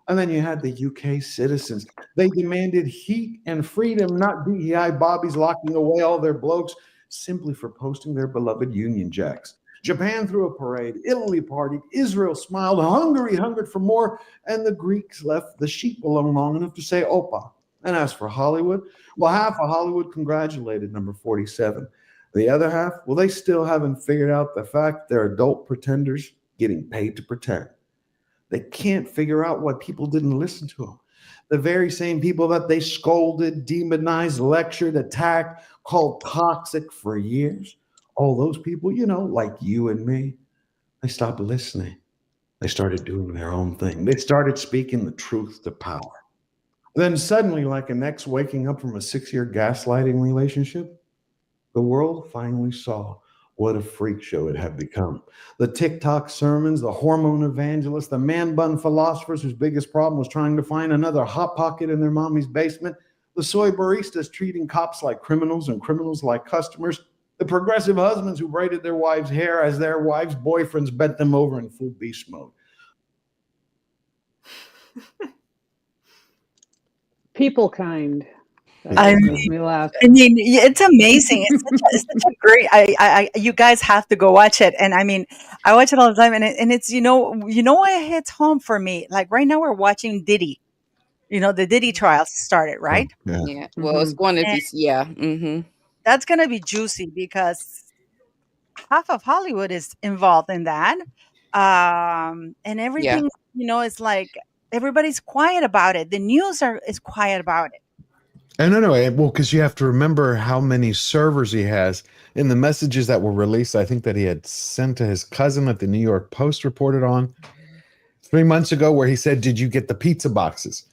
And then you had the UK citizens. They demanded heat and freedom, not DEI bobbies locking away all their blokes simply for posting their beloved Union Jacks. Japan threw a parade, Italy partied, Israel smiled, Hungary hungered for more, and the Greeks left the sheep alone long enough to say Opa. And as for Hollywood, well, half of Hollywood congratulated number 47. The other half, well, they still haven't figured out the fact they're adult pretenders getting paid to pretend. They can't figure out why people didn't listen to them. The very same people that they scolded, demonized, lectured, attacked, called toxic for years. All those people, like you and me, they stopped listening. They started doing their own thing. They started speaking the truth to power. Then suddenly, like an ex waking up from a 6-year gaslighting relationship, the world finally saw what a freak show it had become. The TikTok sermons, the hormone evangelists, the man bun philosophers whose biggest problem was trying to find another hot pocket in their mommy's basement, the soy baristas treating cops like criminals and criminals like customers, the progressive husbands who braided their wives' hair as their wives' boyfriends bent them over in full beast mode. People kind. That I just mean, makes me laugh. it's amazing. It's such a great. You guys have to go watch it. And I mean, I watch it all the time, and it's why it hits home for me. Like right now, we're watching Diddy. The Diddy trials started, right? Yeah. Well, it's going to be. Yeah. Mm-hmm. That's going to be juicy because half of Hollywood is involved in that, and everything. It's like everybody's quiet about it. The news is quiet about it. And anyway, well, because you have to remember how many servers he has in the messages that were released. I think that he had sent to his cousin that the New York Post reported on 3 months ago, where he said, "Did you get the pizza boxes?"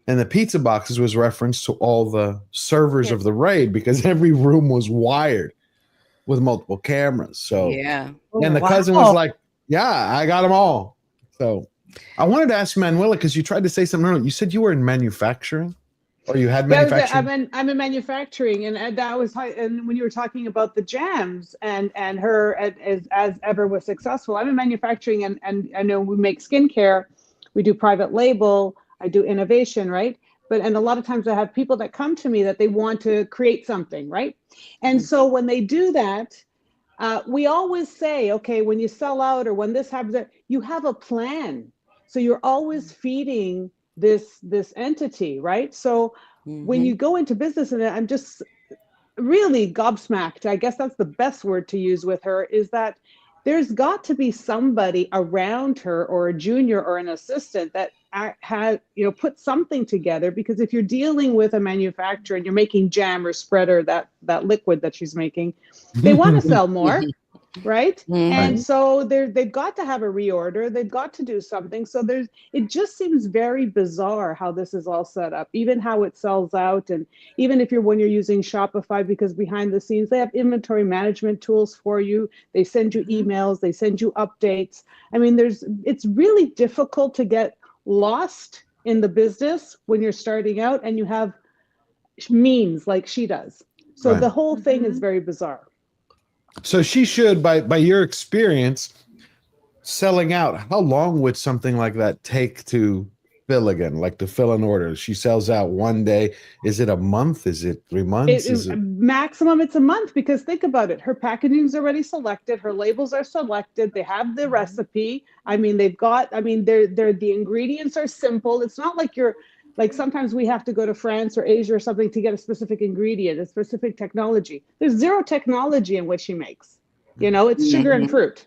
And the pizza boxes was reference to all the servers of the raid because every room was wired with multiple cameras. So yeah, and the cousin was like, "Yeah, I got them all." So I wanted to ask Manuela because you tried to say something earlier. You said you were in manufacturing. Or you had manufacturing? I'm in manufacturing, and that was and when you were talking about the jams and her as ever was successful. I'm in manufacturing, and I know we make skincare, we do private label, I do innovation, right? And a lot of times I have people that come to me that they want to create something, right? And so when they do that, we always say, okay, when you sell out or when this happens, you have a plan. So you're always feeding this entity, right? So when you go into business, and I'm just really gobsmacked, I guess that's the best word to use with her, is that there's got to be somebody around her or a junior or an assistant that has put something together, because if you're dealing with a manufacturer and you're making jam or spread or that liquid that she's making, they want to sell more. Right. And so they've got to have a reorder. They've got to do something. So it just seems very bizarre how this is all set up, even how it sells out. And even when you're using Shopify, because behind the scenes, they have inventory management tools for you. They send you emails, they send you updates. I mean, it's really difficult to get lost in the business when you're starting out and you have means like she does. So the whole thing is very bizarre. So she should, by your experience, selling out, how long would something like that take to fill again, like to fill an order? She sells out one day. Is it a month? Is it 3 months? Is it maximum it's a month, because think about it. Her packaging's already selected, her labels are selected, they have the recipe. I mean, they're the ingredients are simple. It's not like you're like sometimes we have to go to France or Asia or something to get a specific ingredient, a specific technology. There's zero technology in what she makes. It's sugar and fruit.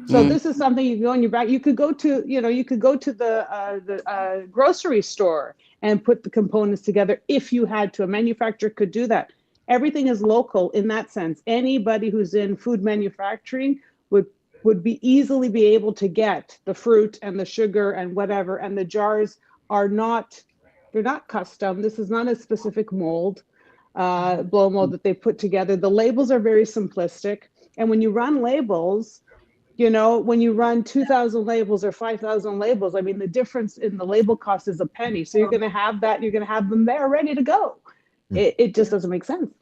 So this is something you go in your back. You could go to, the grocery store and put the components together if you had to. A manufacturer could do that. Everything is local in that sense. Anybody who's in food manufacturing would be easily be able to get the fruit and the sugar and whatever. And the jars are not, they're not custom. This is not a specific mold, blow mold that they put together. The labels are very simplistic. And when you run labels, when you run 2,000 labels or 5,000 labels, I mean, the difference in the label cost is a penny. So you're going to have that, you're going to have them there ready to go. It just doesn't make sense.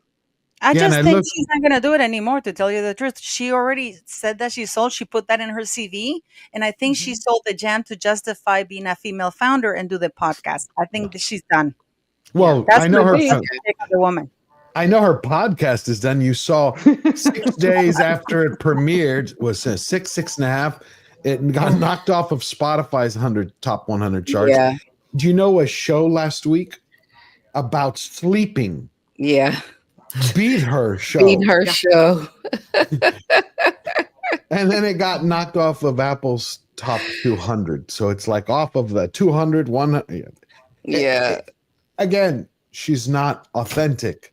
I just think she's not going to do it anymore, to tell you the truth. She already said that she sold. She put that in her CV. And I think she sold the jam to justify being a female founder and do the podcast. I think that she's done. Well, That's I know her. the woman. I know her podcast is done. You saw 6 days after it premiered, was 6.5. It got knocked off of Spotify's top 100 charts. Yeah. Do you know a show last week about sleeping? Yeah. Beat her show. And then it got knocked off of Apple's top 200. So it's like off of the 200, 100. Yeah. Again, she's not authentic.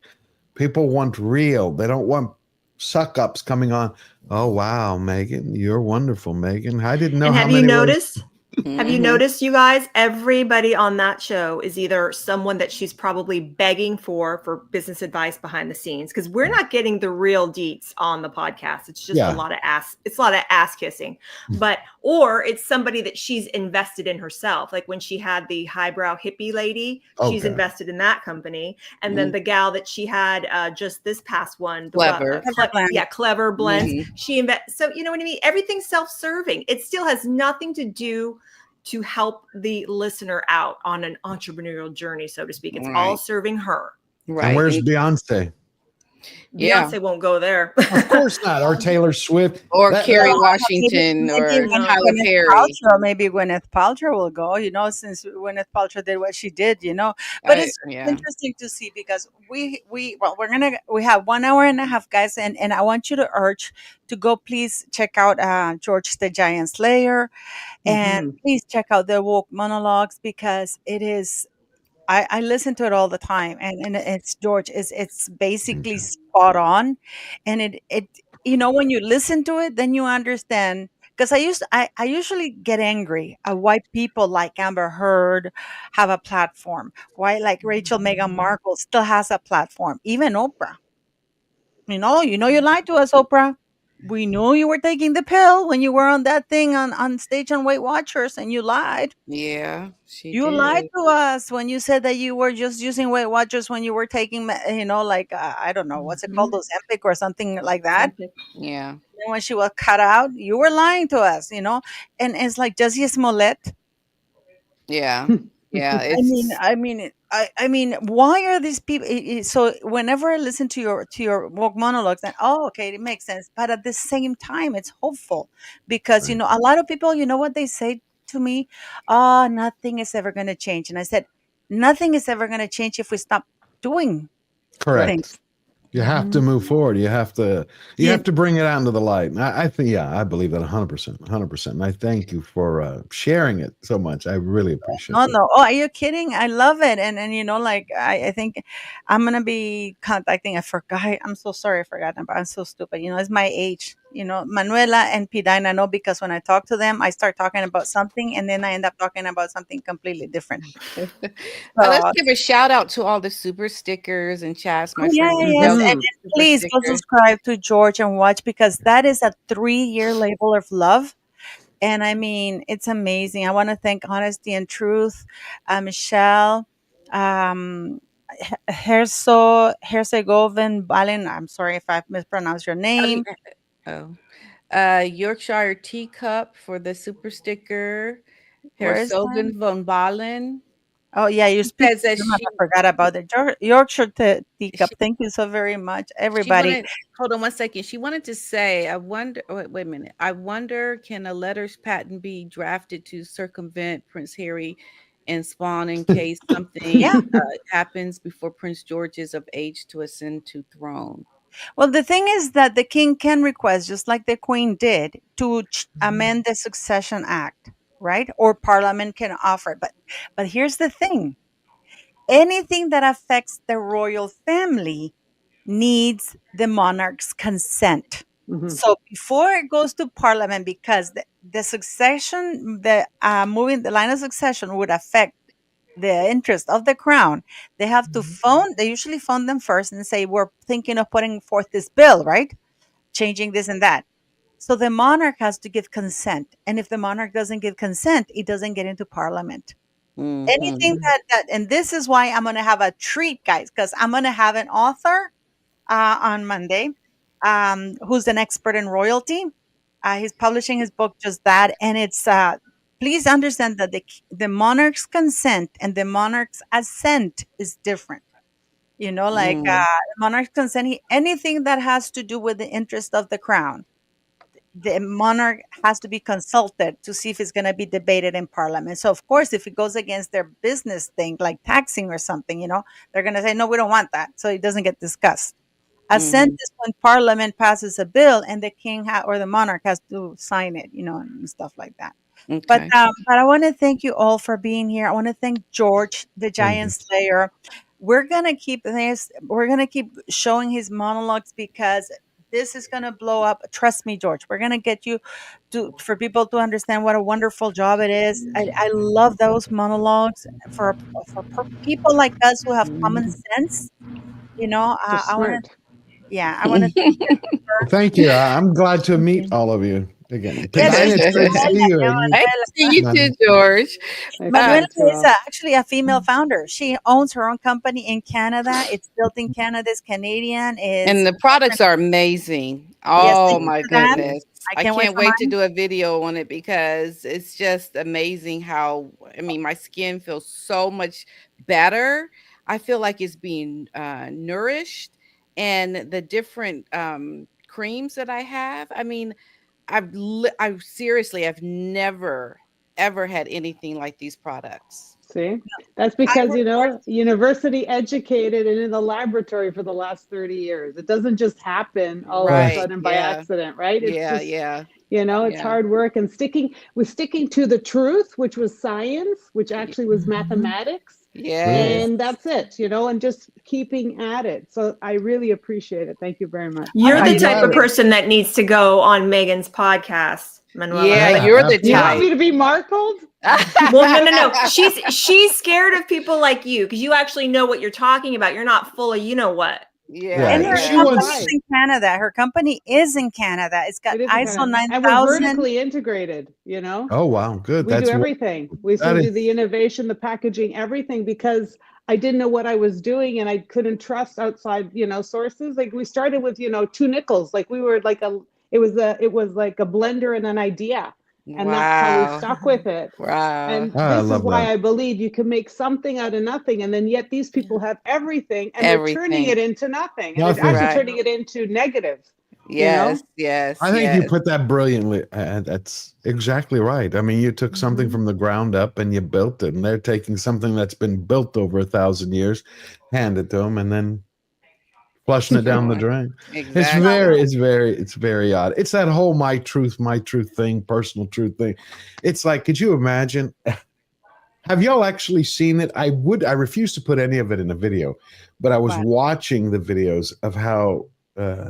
People want real. They don't want suck-ups coming on. Oh, wow, Meghan, you're wonderful, Meghan. I didn't know and how have many you noticed? Have you noticed, you guys, everybody on that show is either someone that she's probably begging for business advice behind the scenes, because we're not getting the real deets on the podcast. It's just a lot of ass kissing. Or it's somebody that she's invested in herself. Like when she had the highbrow hippie lady, she's invested in that company. And then the gal that she had just this past one, Clever Blends. She so you know what I mean? Everything's self-serving. It still has nothing to do to help the listener out on an entrepreneurial journey, so to speak. It's all serving her. Right. And where's Beyonce? Beyonce won't go there. Of course not. Or Taylor Swift. Or Kerry Washington or Tyler Perry. Maybe Gwyneth Paltrow will go, since Gwyneth Paltrow did what she did, But it's interesting to see, because we have 1 hour and a half, guys, and I want you to urge to go please check out George the Giant Slayer, and please check out the woke monologues, because it is I listen to it all the time, and it's George. It's basically spot on, and it when you listen to it, then you understand. Because I usually get angry at why people like Amber Heard have a platform, why like Meghan Markle still has a platform, even Oprah. You lied to us, Oprah. We knew you were taking the pill when you were on that thing on stage on Weight Watchers, and you lied. Yeah, you did. lied to us when you said that you were just using Weight Watchers when you were taking, I don't know, what's it called, Ozempic or something like that. Yeah. And when she was cut out, you were lying to us, and it's like Jussie Smollett. Yeah. Yeah. I mean, why are these people? So whenever I listen to your woke monologues, and okay, it makes sense. But at the same time, it's hopeful, because a lot of people, what they say to me, oh, nothing is ever going to change. And I said, nothing is ever going to change if we stop doing things. You have to move forward. You have to bring it out into the light. And I think, I believe that 100%. And I thank you for sharing it so much. I really appreciate it. No. Oh, are you kidding? I love it. And I think I'm going to be contacting, I'm so sorry I forgot, but I'm so stupid. It's my age, Manuela and Pidine. I know, because when I talk to them, I start talking about something, and then I end up talking about something completely different. Let's give a shout out to all the super stickers and chats. And please go subscribe to George and watch, because that is a 3-year label of love. And I mean, it's amazing. I want to thank Honesty and Truth, Michelle, Herzegovin Balen. I'm sorry if I've mispronounced your name. Yorkshire Teacup for the super sticker. Where is that? Herzogen von Balen. Oh yeah, you She speak. says that I forgot about it. Yorkshire teacup. she Thank you so very much, she everybody. wanted, hold on one second. She wanted to say, I wonder, wait a minute. I wonder, can a letters patent be drafted to circumvent Prince Harry and Spawn in case something Yeah. happens before Prince George is of age to ascend to throne? Well, the thing is that the king can request, just like the queen did, to amend the Succession Act, right? Or Parliament can offer it. But here's the thing: anything that affects the royal family needs the monarch's consent. So before it goes to Parliament, because the succession, moving the line of succession would affect the interest of the crown, they have to phone. They usually phone them first and say, "We're thinking of putting forth this bill, right? Changing this and that." So the monarch has to give consent, and if the monarch doesn't give consent, it doesn't get into Parliament. Anything that, and this is why I'm going to have a treat, guys, because I'm going to have an author on Monday, who's an expert in royalty. He's publishing his book, just that, and it's please understand that the monarch's consent and the monarch's assent is different. Like monarch's consent, anything that has to do with the interest of the crown, the monarch has to be consulted to see if it's going to be debated in Parliament. So, of course, if it goes against their business thing, like taxing or something, they're going to say, no, we don't want that. So it doesn't get discussed. Assent is when Parliament passes a bill and the king or the monarch has to sign it, and stuff like that. But Okay. but I want to thank you all for being here. I want to thank George, the Giant Slayer. We're gonna keep this. We're gonna keep showing his monologues because this is gonna blow up. Trust me, George. We're gonna get you for people to understand what a wonderful job it is. I love those monologues for people like us who have common sense. Just I want to. smart. Yeah, I want to thank Well, thank you. I'm glad to meet all of you again. yeah, Diane, it's great to Manuela, see you. I see you too, George. Manuela Thanks, is Rob. actually a female founder. She owns her own company in Canada. It's built in Canada. It's Canadian. And the products are amazing. Yes, Oh thank you my for that. goodness. I I can't wait can't for wait to mine. do a video on it because it's just amazing how, I mean, my skin feels so much better. I feel like it's being nourished, and the different creams that I have. I mean, I seriously, I've never ever had anything like these products. See, that's I because, work for university educated and in the laboratory for the last 30 years. It doesn't just happen all of a Right. sudden by Yeah. accident, right? It's Yeah. just, Yeah. it's Yeah. hard work and sticking to the truth, which was science, which actually was mathematics. Yes. And that's it, and just keeping at it. So I really appreciate it. Thank you very much. You're the I'm type of glad. person that needs to go on Megan's podcast, Manuela. Yeah, Like, you're the You want type. me to be Markled? well, no. She's scared of people like you because you actually know what you're talking about. You're not full of what. Yeah. And Right. her She company wants- is in Canada. Her company is in Canada. It's got It is ISO kind of, and we're 9000. vertically integrated, Oh, wow. Good. We That's do everything. We still that do is- the innovation, the packaging, everything, because I didn't know what I was doing and I couldn't trust outside, sources. Like we started with, 2 nickels. Like we were like it was like a blender and an idea. And that's how we Wow. stuck with it. Wow. And I this is love why that. I believe you can make something out of nothing. And then yet these people have everything and they're turning Everything. it into nothing. And Nothing. they're actually Right. turning it into negative. Yes. Yes. I think you yes. put that brilliantly. That's exactly right. I mean, you took something from the ground up and you built it, and they're taking something that's been built over 1,000 years, hand it to them, and then flushing it down the drain. Exactly. It's very odd. It's that whole my truth thing, personal truth thing. It's like, could you imagine? Have y'all actually seen it? I refuse to put any of it in a video, but I was Right. watching the videos of how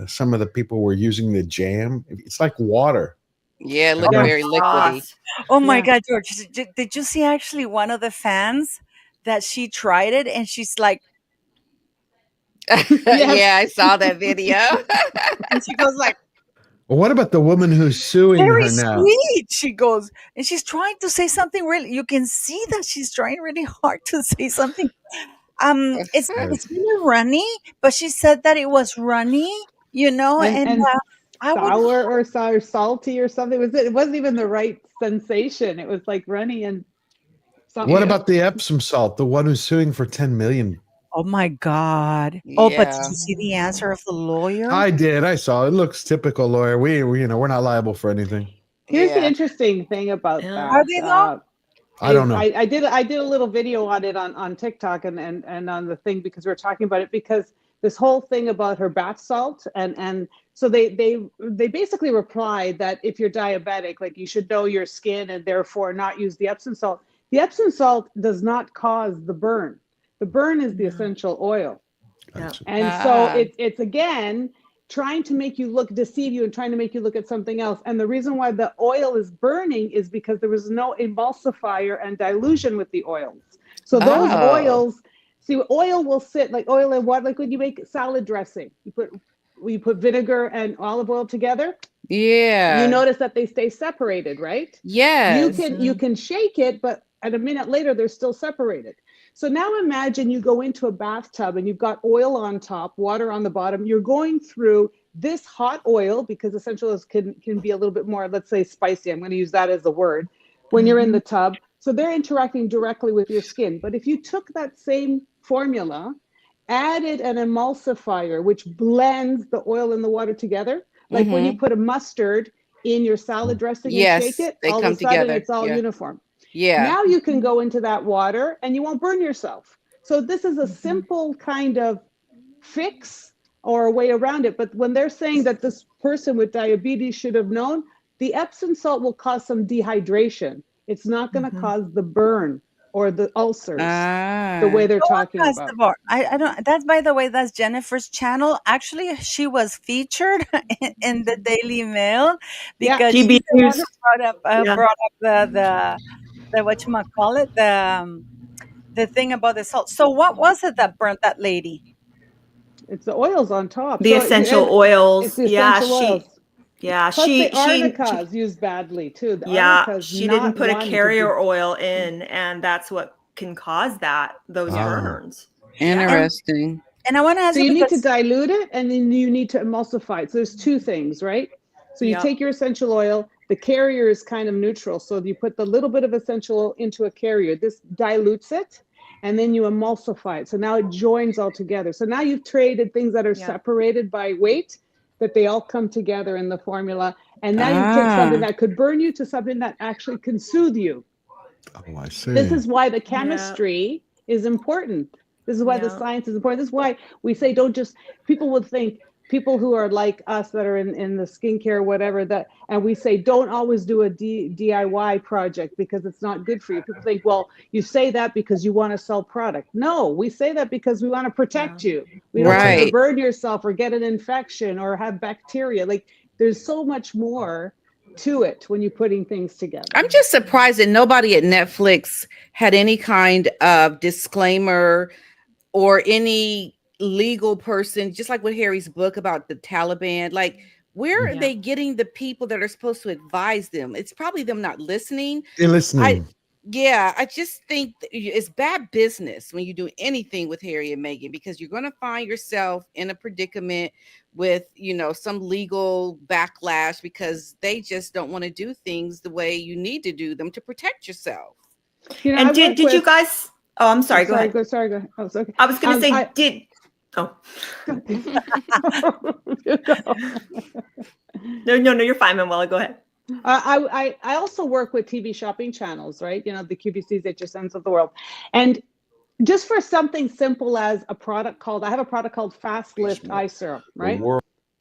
some of the people were using the jam. It's like water. Yeah, it looked Yeah. very liquidy. Oh my Yeah. God, George. Did you see actually one of the fans that she tried it and she's like, Yeah, I saw that video. and she goes like, Well, what about the woman who's suing very her now? sweet. She goes, and she's trying to say something really, you can see that she's trying really hard to say something. It's Yes. really runny, but she said that it was runny, And and I would. sour or sour, salty or something. It wasn't even the right sensation. It was like runny and something. What about the Epsom salt, the one who's suing for 10 million? Oh my God. Oh, but did Yeah. you see the answer of the lawyer? I did. I saw. It looks typical lawyer. We're not liable for anything. Here's the Yeah. interesting thing about Yeah. that. Are they though? I don't know. I did a little video on it on TikTok and on the thing because we're talking about it, because this whole thing about her bath salt and so they basically replied that if you're diabetic, like you should know your skin and therefore not use the Epsom salt. The Epsom salt does not cause the burn. The burn is the essential oil. Gotcha. And so it's again trying to make you deceive you and trying to make you look at something else. And the reason why the oil is burning is because there was no emulsifier and dilution with the oils. So those oils, see, oil will sit like oil and water, like when you make salad dressing, you put vinegar and olive oil together. Yeah. You notice that they stay separated, right? Yes. You can shake it, but at a minute later, they're still separated. So now imagine you go into a bathtub and you've got oil on top, water on the bottom. You're going through this hot oil because essential oils can be a little bit more, let's say, spicy. I'm going to use that as the word when you're in the tub. So they're interacting directly with your skin. But if you took that same formula, added an emulsifier, which blends the oil and the water together, like when you put a mustard in your salad dressing and shake it, all of a sudden it's all uniform. Yeah. Now you can go into that water and you won't burn yourself. So this is a simple kind of fix or a way around it. But when they're saying that this person with diabetes should have known, the Epsom salt will cause some dehydration. It's not going to cause the burn or the ulcers the way they're talking about. I don't. That's, by the way, that's Jennifer's channel. Actually, she was featured in the Daily Mail because GB she's the one News. who brought up the whatchamacallit, the thing about the salt. So what was it that burnt that lady? It's the oils on top. The essential oils. It's the essential oils. Yeah, Plus the arnica is used badly too. She didn't put a carrier oil in, and that's what can cause those burns. Interesting. And I want to ask you need to dilute it, and then you need to emulsify it. So there's two things, right? So you take your essential oil. The carrier is kind of neutral. So you put the little bit of essential oil into a carrier. This dilutes it, and then you emulsify it. So now it joins all together. So now you've traded things that are separated by weight, that they all come together in the formula. And now you take something that could burn you to something that actually can soothe you. Oh, I see. This is why the chemistry is important. This is why the science is important. This is why we say people would think, people who are like us that are in the skincare, whatever, and we say, don't always do a DIY project because it's not good for you. People think, well, you say that because you want to sell product. No, we say that because we want to protect you. We don't want you to burn yourself or get an infection or have bacteria. Like there's so much more to it when you're putting things together. I'm just surprised that nobody at Netflix had any kind of disclaimer or any legal person, just like with Harry's book about the Taliban. Like, where are they getting the people that are supposed to advise them? It's probably them not listening. They're listening. I just think it's bad business when you do anything with Harry and Meghan, because you're going to find yourself in a predicament with, some legal backlash because they just don't want to do things the way you need to do them to protect yourself. And did you guys? Oh, I'm sorry. Go ahead. Sorry. Go. Oh, it's okay. I was going to say, Oh. No, you're fine, Manuela. Go ahead. I also work with TV shopping channels, right? The QVCs, HSNs of the world. And just for something simple as I have a product called Fast Lift Eye Serum, right?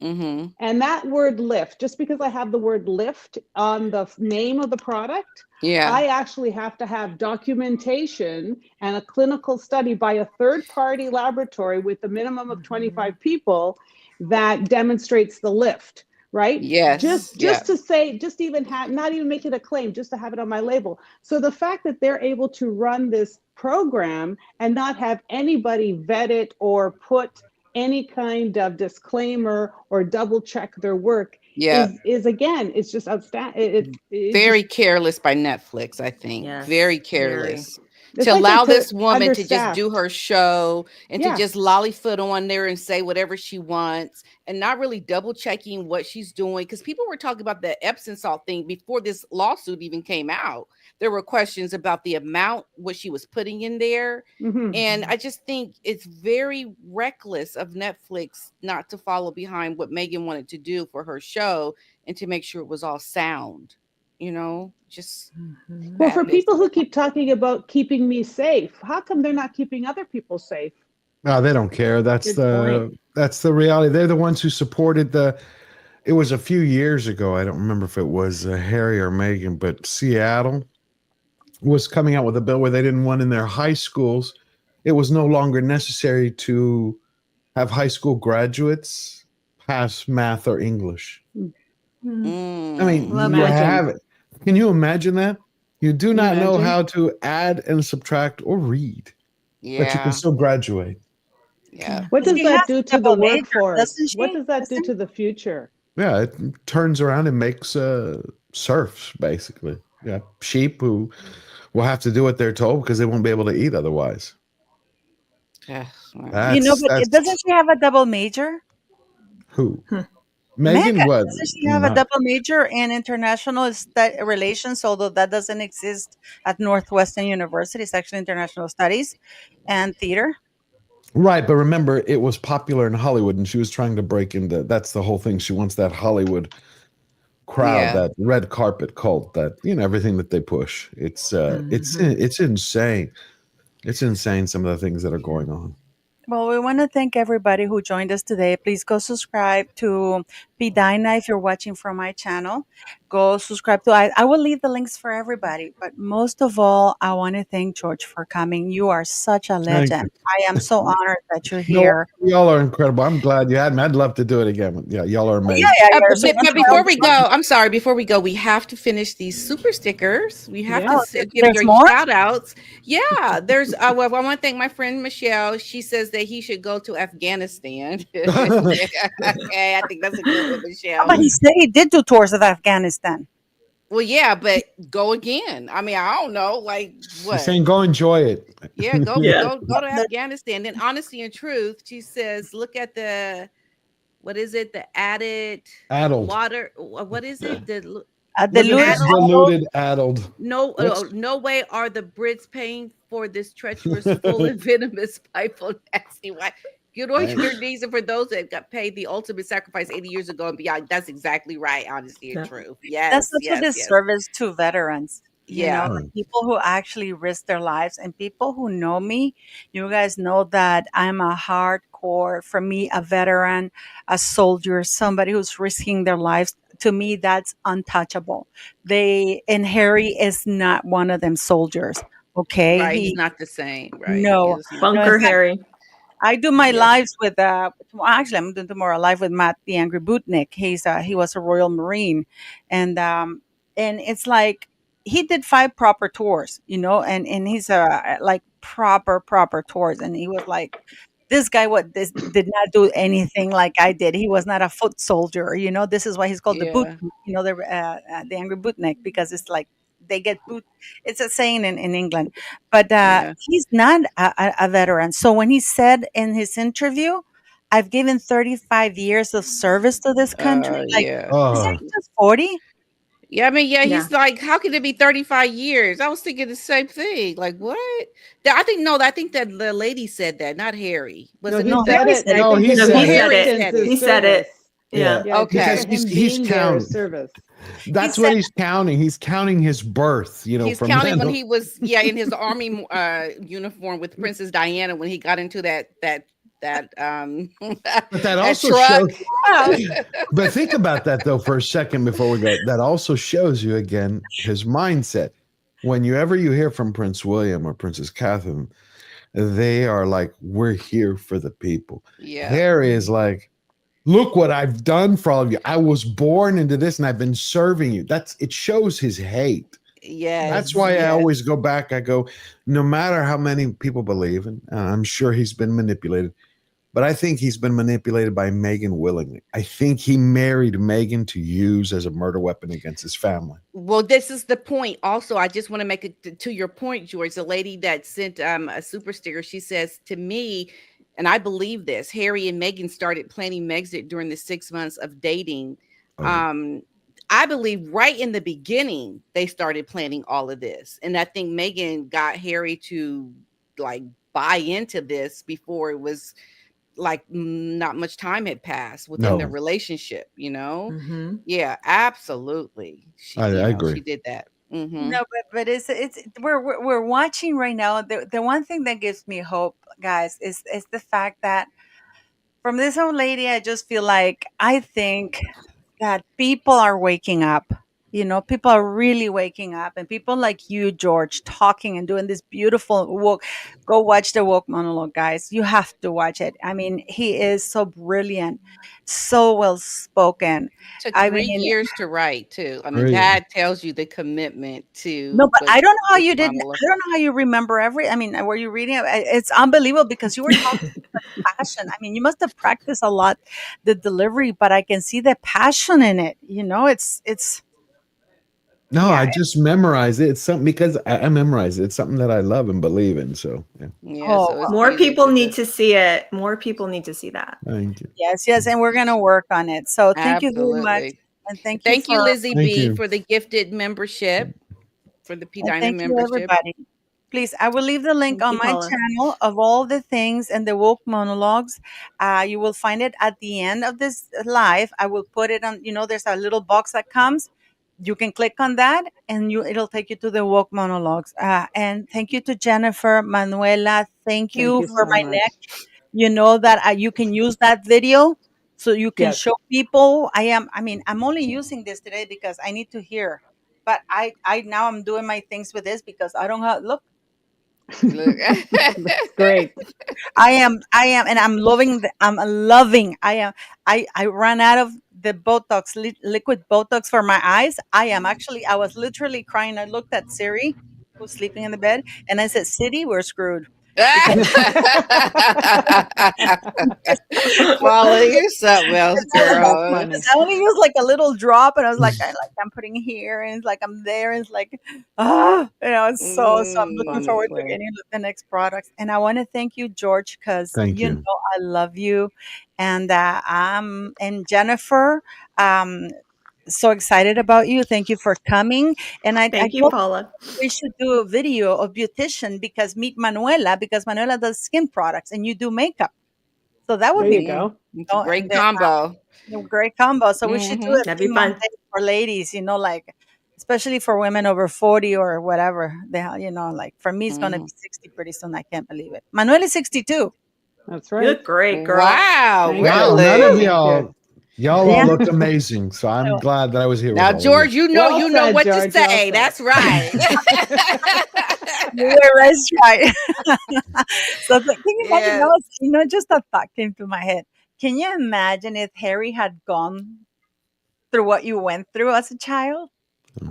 And that word lift, just because I have the word lift on the name of the product, I actually have to have documentation and a clinical study by a third-party laboratory with a minimum of 25 people that demonstrates the lift, right? Yes. Just to say, just even not even make it a claim, just to have it on my label. So the fact that they're able to run this program and not have anybody vet it or put any kind of disclaimer or double check their work is again, it's just outstanding. It's very careless by Netflix, I think. Yes, very careless. It's to like allow they're this woman to just do understaffed. her show and to Yeah. just lollyfoot on there and say whatever she wants and not really double checking what she's doing. Because people were talking about the Epsom salt thing before this lawsuit even came out. There were questions about the amount, what she was putting in there. Mhm. And I just think it's very reckless of Netflix not to follow behind what Meghan wanted to do for her show and to make sure it was all sound, just Well, for madness. people who keep talking about keeping me safe, how come they're not keeping other people safe? No, they don't care. That's Good point. the reality. They're the ones who supported it was a few years ago. I don't remember if it was Harry or Meghan, but Seattle was coming out with a bill where they didn't want in their high schools. It was no longer necessary to have high school graduates pass math or English. I mean, Love you it. have it. Can you imagine that? You do Can you not know imagine? how to add and subtract or read, but you can Yeah. still graduate. Yeah. What does She that has do a to the double major, workforce? doesn't What she? does that do Kristen? to the future? Yeah, it turns around and makes serfs, basically. Yeah, sheep who will have to do what they're told because they won't be able to eat otherwise. Yeah, right. But That's doesn't she have a double major? who Hmm. Megan Meghan, was doesn't she have a not. double major in international relations? Although that doesn't exist at Northwestern University, it's actually international studies and theater. Right, but remember, it was popular in Hollywood, and she was trying to break into. That's the whole thing. She wants that Hollywood crowd, Yeah. that red carpet cult, that everything that they push. It's insane. It's insane. Some of the things that are going on. Well, we want to thank everybody who joined us today. Please go subscribe to P Dinah if you're watching from my channel. Go subscribe to I will leave the links for everybody. But most of all, I want to thank George for coming. You are such a Thank legend. you. I am so honored that you're No, here. y'all are incredible. I'm glad you had me. I'd love to do it again. Yeah, y'all are amazing. You're so But before we go, I'm sorry, before we go, we have to finish these super stickers. We have Yeah. to give There's your more? shout outs. Yeah, there's well, I want to thank my friend Michelle. She says that he should go to Afghanistan. Okay, I think that's a good one, Michelle. But he said he did do tours of Afghanistan. Well, yeah, but go again. I mean, I don't know, like what? He's saying go enjoy it. Yeah, go Yeah. go to Afghanistan. Then honesty and truth, she says, look at the what is it? The added Addled. water. What is it? The Look at this Deluded. deluded, addled. no, What's- no way are the Brits paying for this treacherous, full and venomous spiteful, nasty wife. Get on your Thanks. knees, and for those that got paid the ultimate sacrifice 80 years ago and beyond, that's exactly right. Honesty and Yeah. truth. Yes, That's such a yes, yes. disservice to veterans. Yeah. The people who actually risk their lives and people who know me, you guys know that I'm a hardcore, for me, a veteran, a soldier, somebody who's risking their lives. To me, that's untouchable. And Harry is not one of them soldiers. Okay. Right. He's not the same. Right. No. He is not. Bunker in fact, Harry. I do my Yes. lives with actually I'm doing tomorrow live with Matt the Angry Bootnik. He was a Royal Marine, and it's like he did 5 proper tours, and he's like proper tours, and he was like, this guy this did not do anything like I did. He was not a foot soldier, This is why he's called the boot, Yeah. the Angry Bootnik, because it's like they get boot. It's a saying in England, but Yeah. he's not a veteran. So when he said in his interview, "I've given 35 years of service to this country," like, Yeah. isn't he just 40? Yeah, I mean, yeah, Yeah. he's like, how can it be 35 years? I was thinking the same thing. Like, what? I think that the lady said that, not Harry. Was No, it he No, said Harry it. said No, I think he it's said No, it. he said Harry it. said it. He said it. Yeah. Yeah, Okay. just for Because him he's being there is counting. service. That's He what said- he's counting. He's counting his birth. He's from counting then when on. he was in his army uniform with Princess Diana when he got into that But that that also truck. shows. But think about that though for a second before we go. That also shows you again his mindset. Whenever you hear from Prince William or Princess Catherine, they are like, "We're here for the people." Yeah. Harry is like, "Look what I've done for all of you. I was born into this, and I've been serving you." It shows his hate. Yes. That's why I yes. always go back. I go, no matter how many people believe, and I'm sure he's been manipulated, But I think he's been manipulated by Meghan willingly. I think he married Meghan to use as a murder weapon against his family. Well, this is the point. Also, I just want to make it to your point, George. The lady that sent a super sticker, she says to me, and I believe this, Harry and Meghan started planning Megxit during the 6 months of dating. I believe right in the beginning, they started planning all of this. And I think Meghan got Harry to like buy into this before it was like not much time had passed within their relationship, you know? Yeah, absolutely. I agree. She did that. No, but it's we're watching right now. The one thing that gives me hope, guys, is the fact that from this old lady, I just feel like I think that people are waking up. You know, people are really waking up, and people like you, George, talking and doing this beautiful woke. Go watch the woke monologue, guys. You have to watch it. I mean, he is so brilliant, so well spoken. Took I 3 mean, years to write too. I mean, Great. that tells you the commitment to. no, but I don't know how you did. I monologue. don't know how you remember I mean, were you reading it? It's unbelievable because you were talking with passion. I mean, you must have practiced a lot the delivery, but I can see the passion in it. You know, it's. No, Yeah. I just memorize it. It's something because I memorize it. It's something that I love and believe in. So yeah. Oh, So it's More easy people to need do. to see it. More people need to see that. Thank you. Yes, and we're gonna work on it. So thank you very much, Absolutely. and thank you Thank you, for Lizzie Thank B, you. for the gifted membership, for the P and Dina thank you membership. everybody. Please, I will leave the link Thank on you, my Paula. channel of all the things and the woke monologues. You will find it at the end of this live. I will put it on. You know, there's a little box that comes. You can click on that, and it'll take you to the woke monologues. And thank you to Jennifer, Manuela. Thank you you for so my much. neck. You know that you can use that video so you can Yes. show people. I mean, I'm only using this today because I need to hear. But I now I'm doing my things with this because I don't have look. Look. That's great. I am, and I'm loving. I ran out of the Botox, liquid Botox for my eyes. I was literally crying. I looked at Siri, who's sleeping in the bed, and I said, "City, we're screwed." Paula, you're something else, girl. funny. I only used like a little drop, and I was like, I'm putting here, and it's like I'm there, and it's like, it's so I'm looking forward to Honestly. getting the next products. And I want to thank you, George, because Thank you you. know I love you, and and Jennifer, so excited about you. Thank you for coming, and I Thank you, told Paula. we should do a video of beautician because meet Manuela because Manuela does skin products and you do makeup. So that would There be you go. It's a great and then, combo. great combo. So we should do a That'd be 3 month fun. date for ladies, like especially for women over 40 or whatever. Like for me, it's gonna be 60 pretty soon. I can't believe it. Manuel is 62. That's You right. look great, girl. Wow, Thank Wow, really? none of you. y'all Yeah. all look amazing. So I'm glad that I was here. Now, with all George, of you. Well you know said, what George, to well say. said. That's right. That's right. So can you imagine? Yeah. That was, just a thought came to my head. Can you imagine if Harry had gone through what you went through as a child? We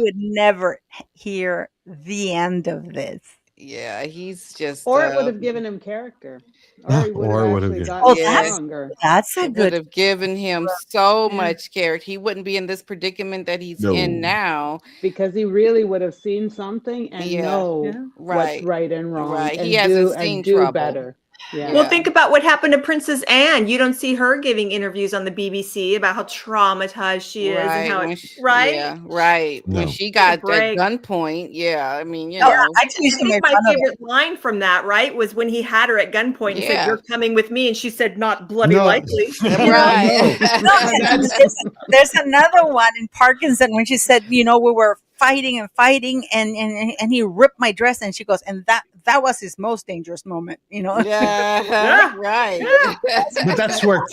would never hear the end of this. Yeah, he's just Or it would have given him character. Or Yeah, he would or it have would have actually given- gotten Oh, Yeah. stronger. that's a it would good. have given him so Yeah. much character. He wouldn't be in this predicament that he's No. in now. Because he really would have seen something and Yeah. know Yeah. what's Right. right and wrong Right. and He hasn't do seen and do trouble. better. Yeah. Well, Yeah. think about what happened to Princess Anne. You don't see her giving interviews on the BBC about how traumatized she is and how When it, she, right? Yeah, right. When No. she Give it a got at break. gunpoint, yeah. I mean, No, I I used to think make my fun of it. favorite line from that, right, was when he had her at gunpoint and said, Yeah. "You're coming with me," and she said, "Not bloody No. likely." Right. No, there's another one in Parkinson when she said, we were fighting and he ripped my dress, and she goes, and that was his most dangerous moment. Yeah. Right. But that's where,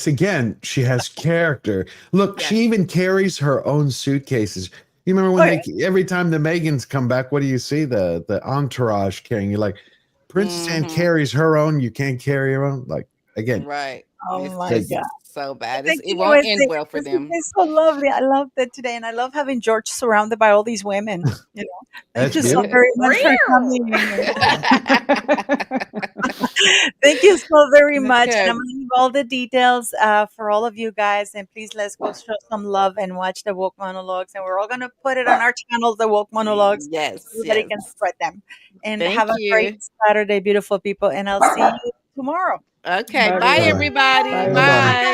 again, she has character. Look, Yes. she even carries her own suitcases. You remember when every time the Megans come back, what do you see? The entourage carrying. You're like, Princess Anne carries her own. You can't carry your own. Like, again. Right. Oh It's my just God. so bad. Thank It you, won't guys. end well for This them. is so lovely. I love that today, and I love having George surrounded by all these women. Thank That's you so beautiful. very much for coming. Thank you so very much. And Okay. I'm going to leave all the details for all of you guys. And please let's go show some love and watch the woke monologues. And we're all going to put it on our channels, the woke monologues. Yes, Everybody yes. can spread them. And Thank have a great you. Saturday, beautiful people. And I'll see you tomorrow. Okay. Bye, Bye, everyone. everybody. Bye, Bye. everyone.